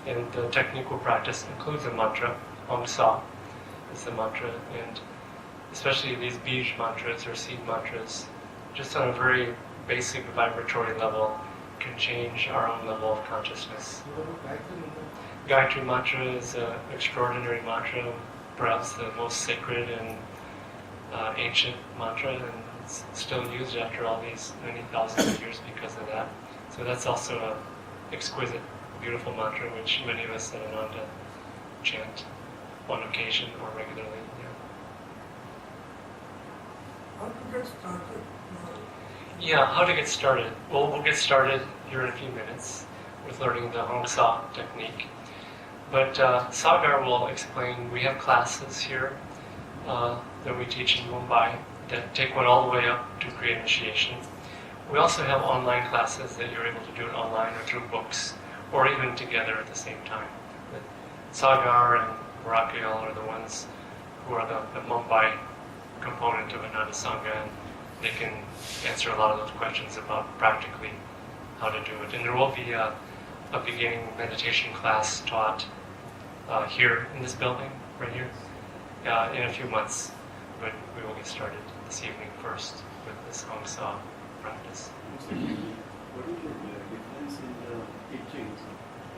And the technical practice includes a mantra. Om Sa is the mantra, and especially these bij mantras or seed mantras, just on a very basic vibratory level, can change our own level of consciousness. What about Gayatri mantra? Gayatri mantra is an extraordinary mantra, perhaps the most sacred and ancient mantra, and it's still used after all these many thousands of years because of that. So that's also an exquisite, beautiful mantra which many of us at Ananda chant on occasion or regularly. How to get started? Yeah, how to get started? Well, we'll get started here in a few minutes with learning the Hong Sa technique. But Sagar will explain, we have classes here that we teach in Mumbai that take one all the way up to Kriya initiation. We also have online classes that you're able to do it online or through books, or even together at the same time. But Sagar and Barakiel are the ones who are the Mumbai component of Ananda Sangha, and they can answer a lot of those questions about practically how to do it. And there will be a beginning meditation class taught here in this building, right here, in a few months. But we will get started this evening first with this Hong Sa practice. What is the difference in the teachings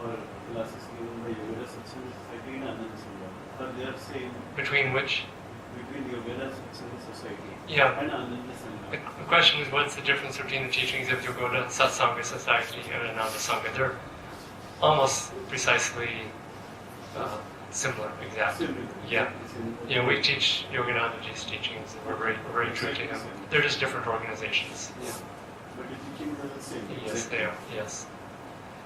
or classes given by Yoga Satsanga Society and Ananda Sangha? Or they are same Between which? between Yoga Satsanga Society Yeah. and Ananda Sangha? The question is, what's the difference between the teachings of Yoga Satsanga Society and Ananda Sangha? They're almost precisely similar, exactly. Similar. Yeah. Similar. Yeah, we teach Yoganandaji's teachings, and we're very true to him. They're just different organizations. Yeah. But the teachings are the same. Yes, they are, yes.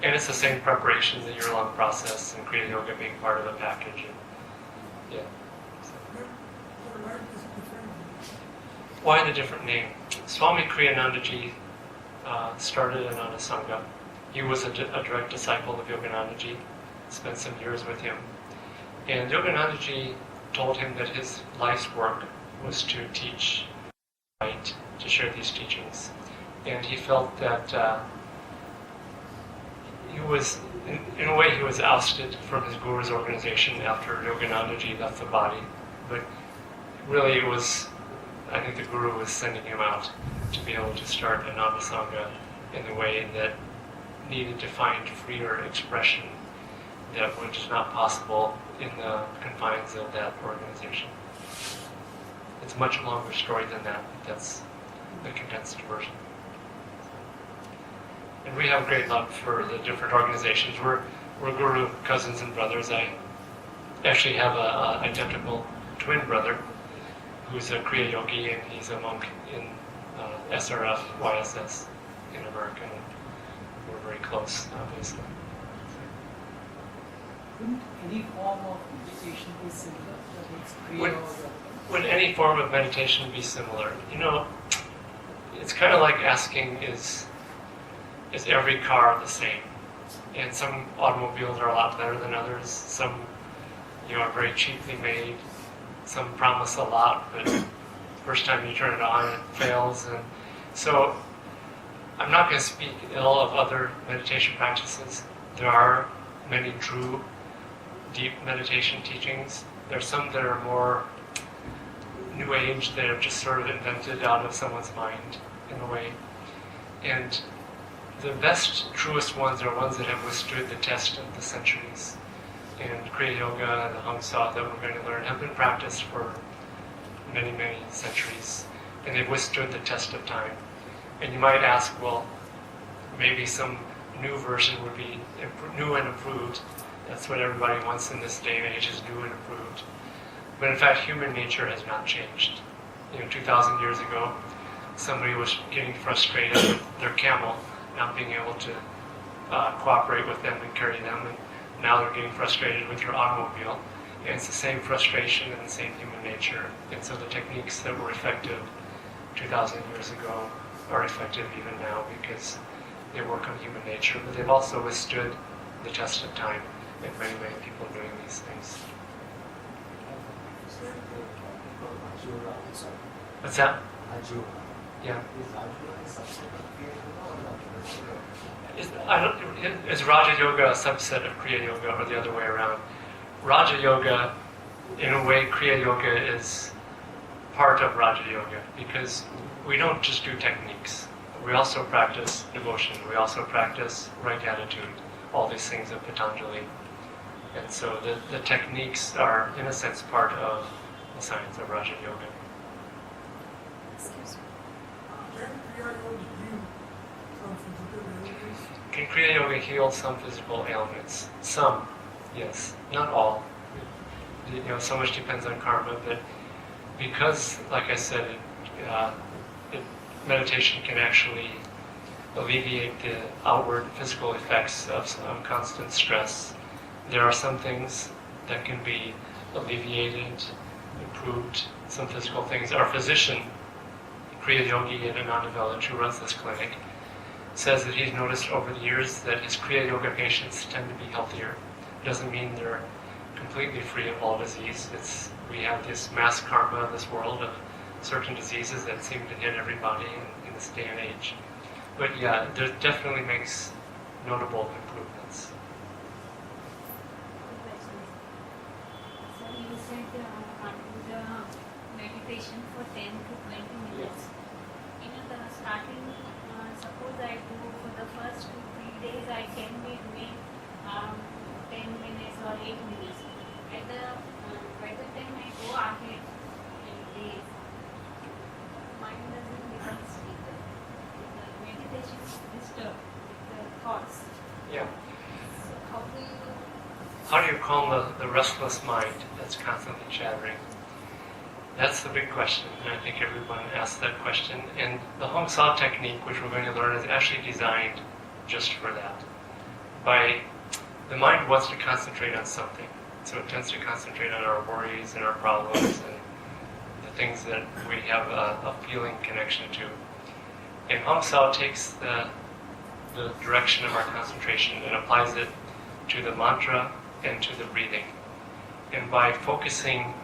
And it's the same preparation, the year-long process, and Kriya Yoga being part of the package. And, yeah. So. Why this different? Why the different name? Swami Kriyanandaji started Ananda Sangha. He was a direct disciple of Yoganandaji, spent some years with him. And Yoganandaji told him that his life's work was to teach, right, to share these teachings. And he felt that he was, in a way, he was ousted from his guru's organization after Yoganandaji left the body. But really it was, I think the guru was sending him out to be able to start Ananda Sangha in the way that needed to find freer expression that was not possible in the confines of that organization. It's a much longer story than that. That's the condensed version. And we have great love for the different organizations. We're guru cousins and brothers. I actually have an identical twin brother who's a Kriya yogi, and he's a monk in SRF, YSS in America. And we're very close, obviously. Wouldn't any form of meditation be similar? That is Kriya Would- or the Would any form of meditation be similar? You know, it's kind of like asking, is every car the same? And some automobiles are a lot better than others. Some, are very cheaply made. Some promise a lot, but first time you turn it on, it fails. And so, I'm not going to speak ill of other meditation practices. There are many true, deep meditation teachings. There are some that are more New Age, that are just sort of invented out of someone's mind, in a way. And the best, truest ones are ones that have withstood the test of the centuries. And Kriya Yoga and the Hong Sa that we're going to learn have been practiced for many, many centuries. And they've withstood the test of time. And you might ask, well, maybe some new version would be new and improved. That's what everybody wants in this day and age, is new and improved. But in fact, human nature has not changed. 2,000 years ago, somebody was getting frustrated with their camel not being able to cooperate with them and carry them, and now they're getting frustrated with your automobile. And it's the same frustration and the same human nature. And so the techniques that were effective 2,000 years ago are effective even now because they work on human nature, but they've also withstood the test of time. and many, many people doing these things. What's that? Yeah. Is Raja Yoga a subset of Kriya Yoga or the other way around? Raja Yoga, in a way, Kriya Yoga is part of Raja Yoga because we don't just do techniques. We also practice devotion. We also practice right attitude, all these things of Patanjali. And so the techniques are, in a sense, part of the science of Raja Yoga. Can Kriya Yoga heal some physical Can Kriya Yoga heal some physical ailments? ailments? Some, yes. Not all. So much depends on karma, but because, like I said, meditation can actually alleviate the outward physical effects of constant stress. There are some things that can be alleviated, improved, some physical things. Our physician, Kriya Yogi at Ananda Village, who runs this clinic, says that he's noticed over the years that his Kriya Yoga patients tend to be healthier. It doesn't mean they're completely free of all disease. We have this mass karma of this world of certain diseases that seem to hit everybody in this day and age. But yeah, there definitely makes notable improvements. So you said can't do the meditation for 10 to 20 minutes. In the starting, suppose I do for the first 2-3 days, I can be doing 10 minutes or 8 minutes. By the time I go ahead in days, mind doesn't become stable. The meditation is disturbed with the thoughts. Yeah. So How do you calm the restless mind that's constantly chattering? That's the big question, and I think everyone asks that question. And the Hong Sa technique, which we're going to learn, is actually designed just for that. The mind wants to concentrate on something, so it tends to concentrate on our worries and our problems and the things that we have a feeling connection to. And Hong Sa takes the direction of our concentration and applies it to the mantra and to the breathing. And by focusing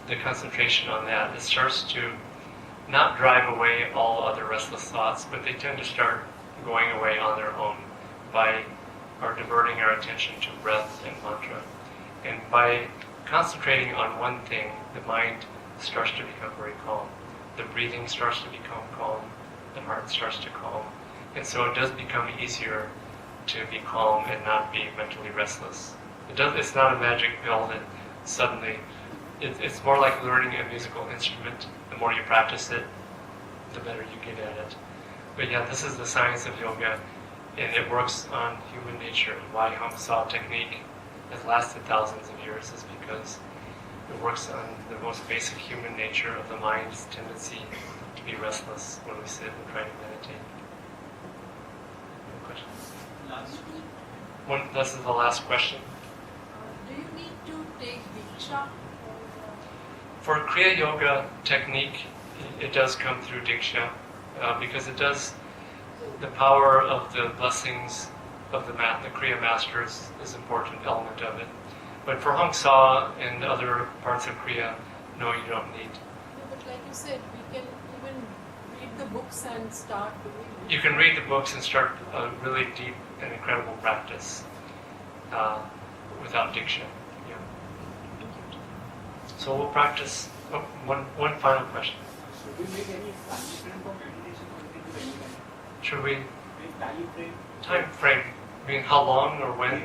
the concentration on that, it starts to not drive away all other restless thoughts, but they tend to start going away on their own by our diverting our attention to breath and mantra. And by concentrating on one thing, the mind starts to become very calm. The breathing starts to become calm. The heart starts to calm. And so it does become easier to be calm and not be mentally restless. It's not a magic pill that suddenly... It's more like learning a musical instrument. The more you practice it, the better you get at it. But yeah, this is the science of yoga, and it works on human nature. Why Hong Sa technique has lasted thousands of years is because it works on the most basic human nature of the mind's tendency to be restless when we sit and try to meditate. Any questions? This is the last question. Do you need to take Diksha? For Kriya Yoga technique, it does come through Diksha because it does, the power of the blessings of the Kriya Masters is an important element of it. But for Hong Sa and other parts of Kriya, no, you don't need. No, but like you said, we can even read the books and start doing it. You can read the books and start a really deep and incredible practice without Diksha. Yeah. So we'll practice. One final question. Should we make any time frame for meditation or anything to any time? Should we? Make time frame? Time frame? I mean, how long or when? No,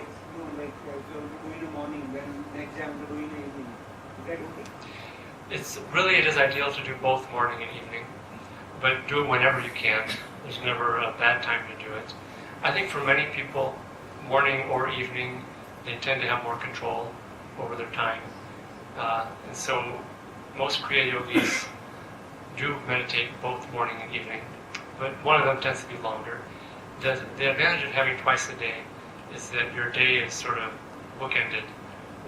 like if you're doing in the morning, then next time you're doing in the evening. Is that okay? It is ideal to do both morning and evening, but do it whenever you can. There's never a bad time to do it. I think for many people, morning or evening, they tend to have more control over their time. And so most Kriya Yogis do meditate both morning and evening, but one of them tends to be longer. The advantage of having twice a day is that your day is sort of bookended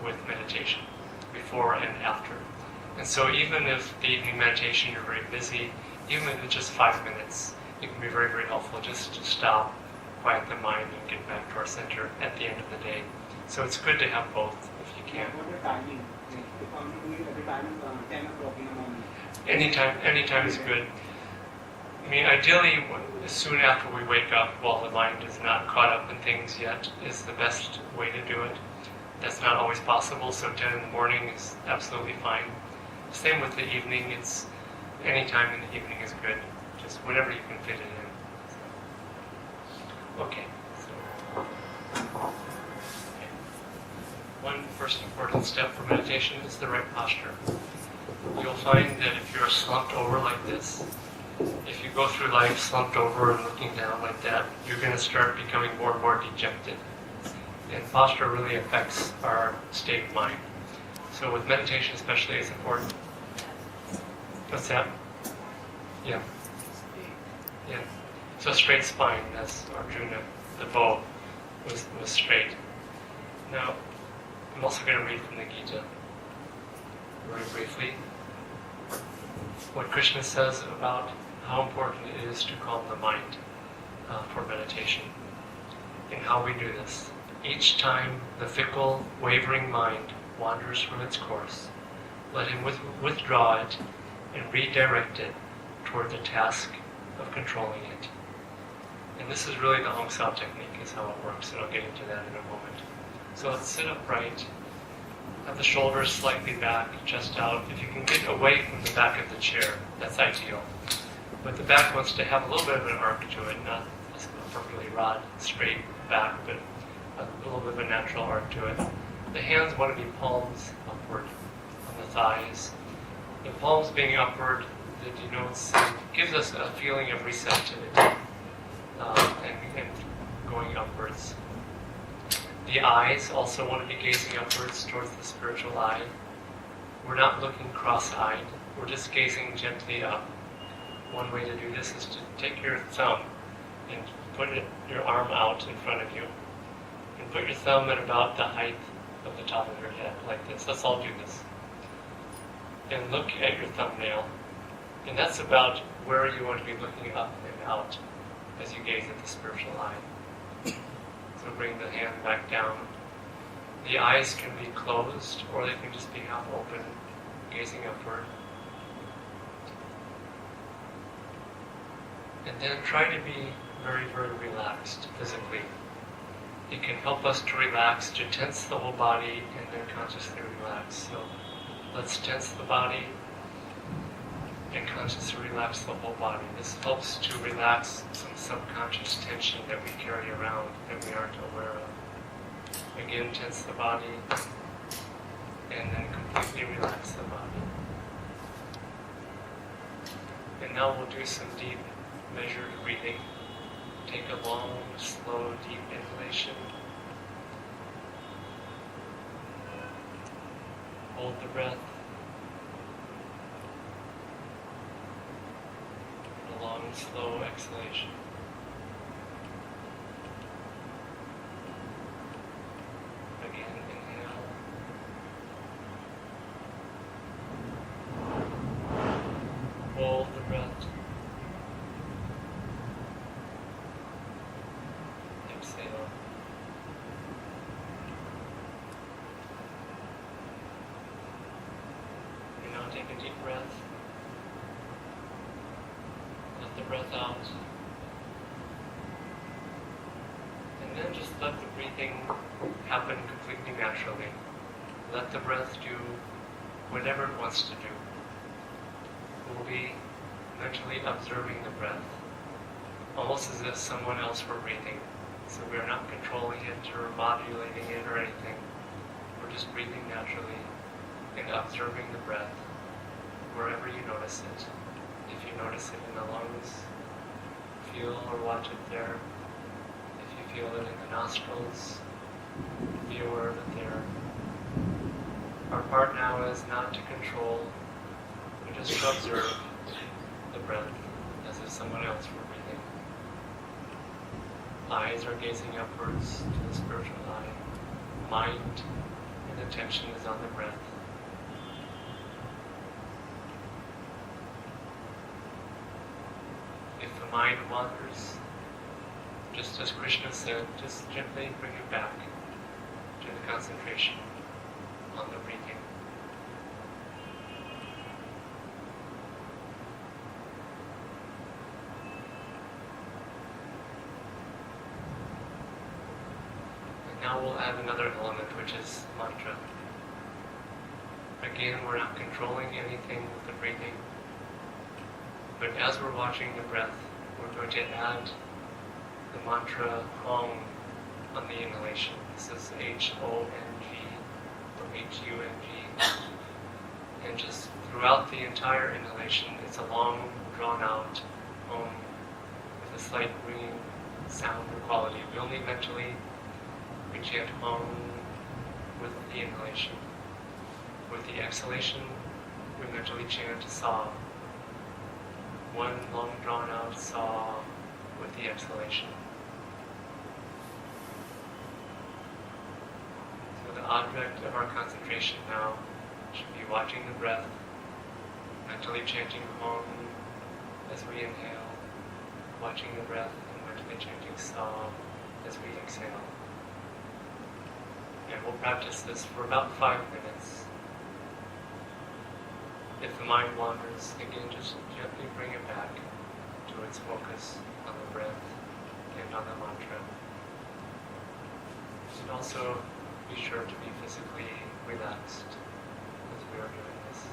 with meditation, before and after. And so even if the evening meditation you're very busy, even if it's just 5 minutes, it can be very, very helpful just to stop, quiet the mind, and get back to our center at the end of the day. So it's good to have both if you can. What the timing? Like, if I'm doing at the time 10 o'clock in the morning. Anytime is good. I mean, ideally, soon after we wake up, while the mind is not caught up in things yet, is the best way to do it. That's not always possible, so 10 in the morning is absolutely fine. Same with the evening, it's any time in the evening is good, just whenever you can fit it in. So, okay. One first important step for meditation is the right posture. You'll find that if you're slumped over like this, if you go through life slumped over and looking down like that, you're going to start becoming more and more dejected. And posture really affects our state of mind. So with meditation especially, it's important. What's that? Yeah. Yeah. So straight spine, that's Arjuna, the bow was straight. Now, I'm also going to read from the Gita very briefly what Krishna says about how important it is to calm the mind for meditation and how we do this. Each time the fickle, wavering mind wanders from its course, let him withdraw it and redirect it toward the task of controlling it. And this is really the Hong Sao technique, is how it works, and I'll get into that in a moment. So let's sit upright, have the shoulders slightly back, chest out. If you can get away from the back of the chair, that's ideal. But the back wants to have a little bit of an arc to it, not a perfectly straight back, but a little bit of a natural arc to it. The hands want to be palms upward on the thighs. The palms being upward, that denotes, gives us a feeling of receptivity and going upwards. The eyes also want to be gazing upwards towards the spiritual eye. We're not looking cross-eyed, we're just gazing gently up. One way to do this is to take your thumb and put your arm out in front of you. And put your thumb at about the height of the top of your head, like this. Let's all do this. And look at your thumbnail. And that's about where you want to be looking up and out as you gaze at the spiritual eye. So bring the hand back down. The eyes can be closed, or they can just be half open, gazing upward. And then try to be very, very relaxed physically. It can help us to relax, to tense the whole body, and then consciously relax. So let's tense the body and consciously relax the whole body. This helps to relax some subconscious tension that we carry around that we aren't aware of. Again, tense the body, and then completely relax the body. And now we'll do some deep, measured breathing. Take a long, slow, deep inhalation. Hold the breath. A long, slow exhalation. Again, inhale. Hold the breath. Exhale. And now take a deep breath. Let the breath out. And then just let the breathing happen completely naturally. Let the breath do whatever it wants to do. We'll be mentally observing the breath, almost as if someone else were breathing. So we're not controlling it or modulating it or anything. We're just breathing naturally and observing the breath wherever you notice it. If you notice it in the lungs, feel or watch it there. If you feel it in the nostrils, be aware of it there. Our part now is not to control, but just to observe the breath as if someone else were breathing. Eyes are gazing upwards to the spiritual eye. Mind and attention is on the breath. If the mind wanders, just as Krishna said, just gently bring it back. to the concentration on the breathing. And now we'll add another element, which is mantra. Again, we're not controlling anything with the breathing, but as we're watching the breath, we're going to add the mantra Hong on the inhalation. This is H-O-N-G or H-U-N-G. And just throughout the entire inhalation, it's a long, drawn-out Hong with a slight ringing sound or quality. We only mentally chant Hong with the inhalation. With the exhalation, we mentally chant Sa. One long drawn-out Sa with the exhalation. So the object of our concentration now should be watching the breath, mentally chanting Hong as we inhale, watching the breath and mentally chanting Sa as we exhale. And we'll practice this for about 5 minutes. If the mind wanders, again, just gently bring it back to its focus on the breath and on the mantra. And also be sure to be physically relaxed as we are doing this.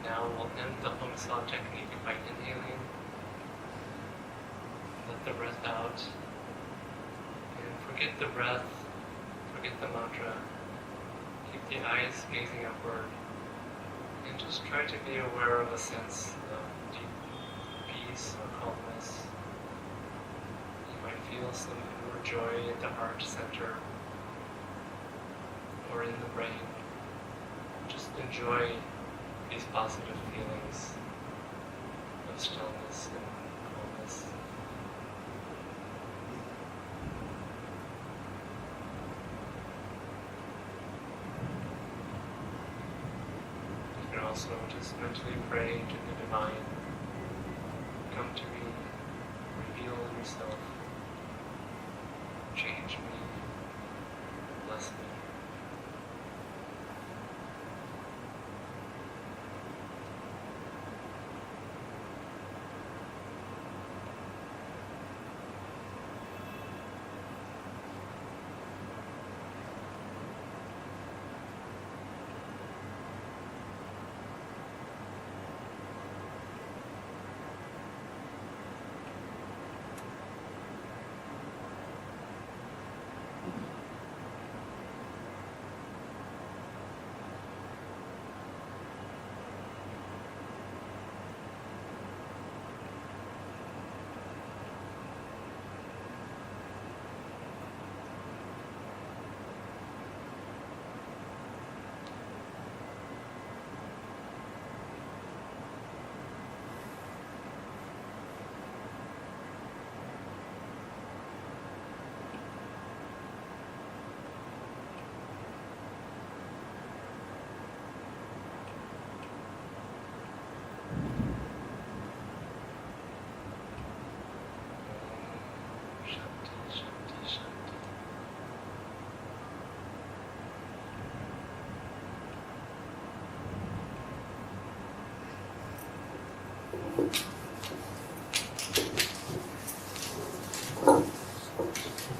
Now we'll end the Hum Sa technique by inhaling, let the breath out, and forget the breath, forget the mantra, keep the eyes gazing upward, and just try to be aware of a sense of deep peace or calmness. You might feel some inward joy at the heart center or in the brain. Just enjoy these positive feelings of stillness and calmness. You can also just mentally pray to the divine. Come to me, reveal yourself, change me, bless me.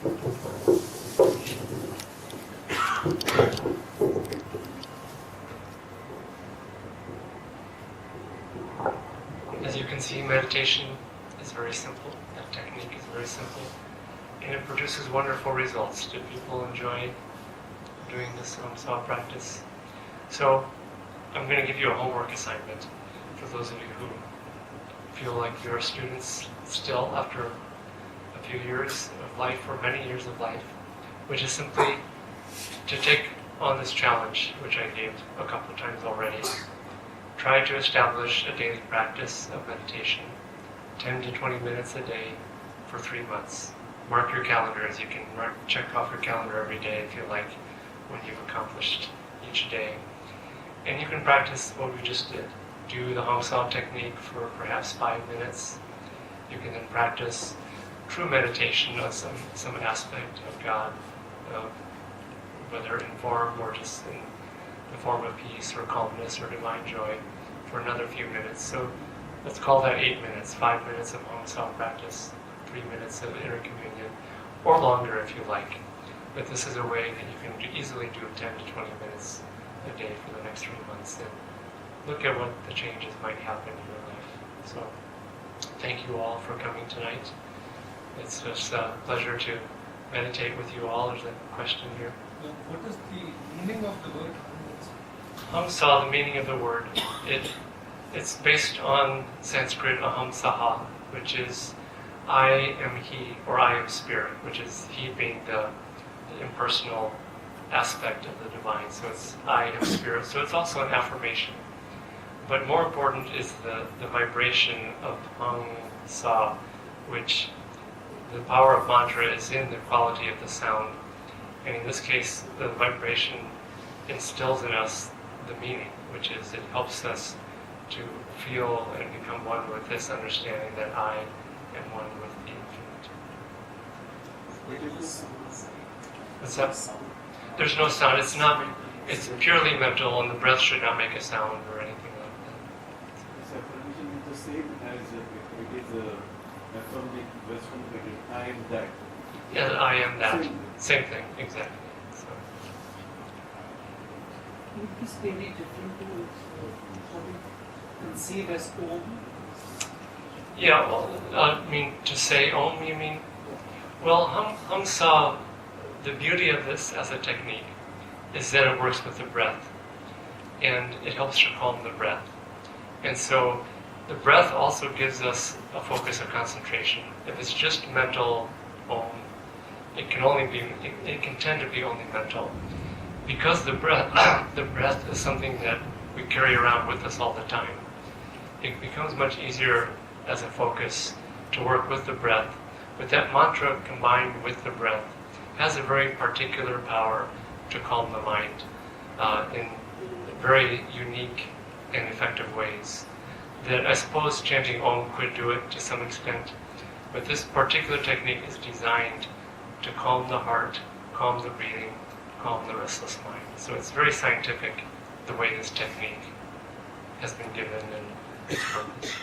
As you can see, meditation is very simple. That technique is very simple. And it produces wonderful results. Do people enjoy doing this saw practice? So, I'm going to give you a homework assignment for those of you who feel like you're students still after a few years of life or many years of life, which is simply to take on this challenge, which I gave a couple of times already. Try to establish a daily practice of meditation, 10 to 20 minutes a day for 3 months. Mark your calendars. You can check off your calendar every day if you like when you've accomplished each day. And you can practice what we just did. Do the home saw technique for perhaps 5 minutes. You can then practice true meditation on some aspect of God, whether in form or just in the form of peace or calmness or divine joy, for another few minutes. So let's call that 8 minutes, 5 minutes of home saw practice, 3 minutes of inner communion, or longer if you like. But this is a way that you can easily do 10 to 20 minutes a day for the next 3 months, and look at what the changes might happen in your life. So, thank you all for coming tonight. It's just a pleasure to meditate with you all. There's a question here. What is the meaning of the word? Aham saw, the meaning of the word, it's based on Sanskrit aham saha, which is I am he, or I am spirit, which is he being the impersonal aspect of the divine. So it's I am spirit. So it's also an affirmation. But more important is the vibration of hang sa, which the power of mantra is in the quality of the sound. And in this case, the vibration instills in us the meaning, which is it helps us to feel and become one with this understanding that I am one with the infinite. What's that? There's no sound. It's purely mental, and the breath should not make a sound or anything like that. This affirmation is the same as it is affirming Western credit. I am that. Yeah, I am that. Same thing, exactly. So. Would this be any different to what we conceive as Om? Yeah, well, I mean, to say Om, you mean? Well, Hum Sa, the beauty of this as a technique is that it works with the breath, and it helps to calm the breath. And so the breath also gives us a focus of concentration. If it's just mental Om, it can tend to be only mental. Because the breath is something that we carry around with us all the time, it becomes much easier as a focus to work with the breath. But that mantra combined with the breath has a very particular power to calm the mind in very unique and effective ways that I suppose chanting Om could do it to some extent. But this particular technique is designed to calm the heart, calm the breathing, calm the restless mind. So it's very scientific the way this technique has been given and its purpose.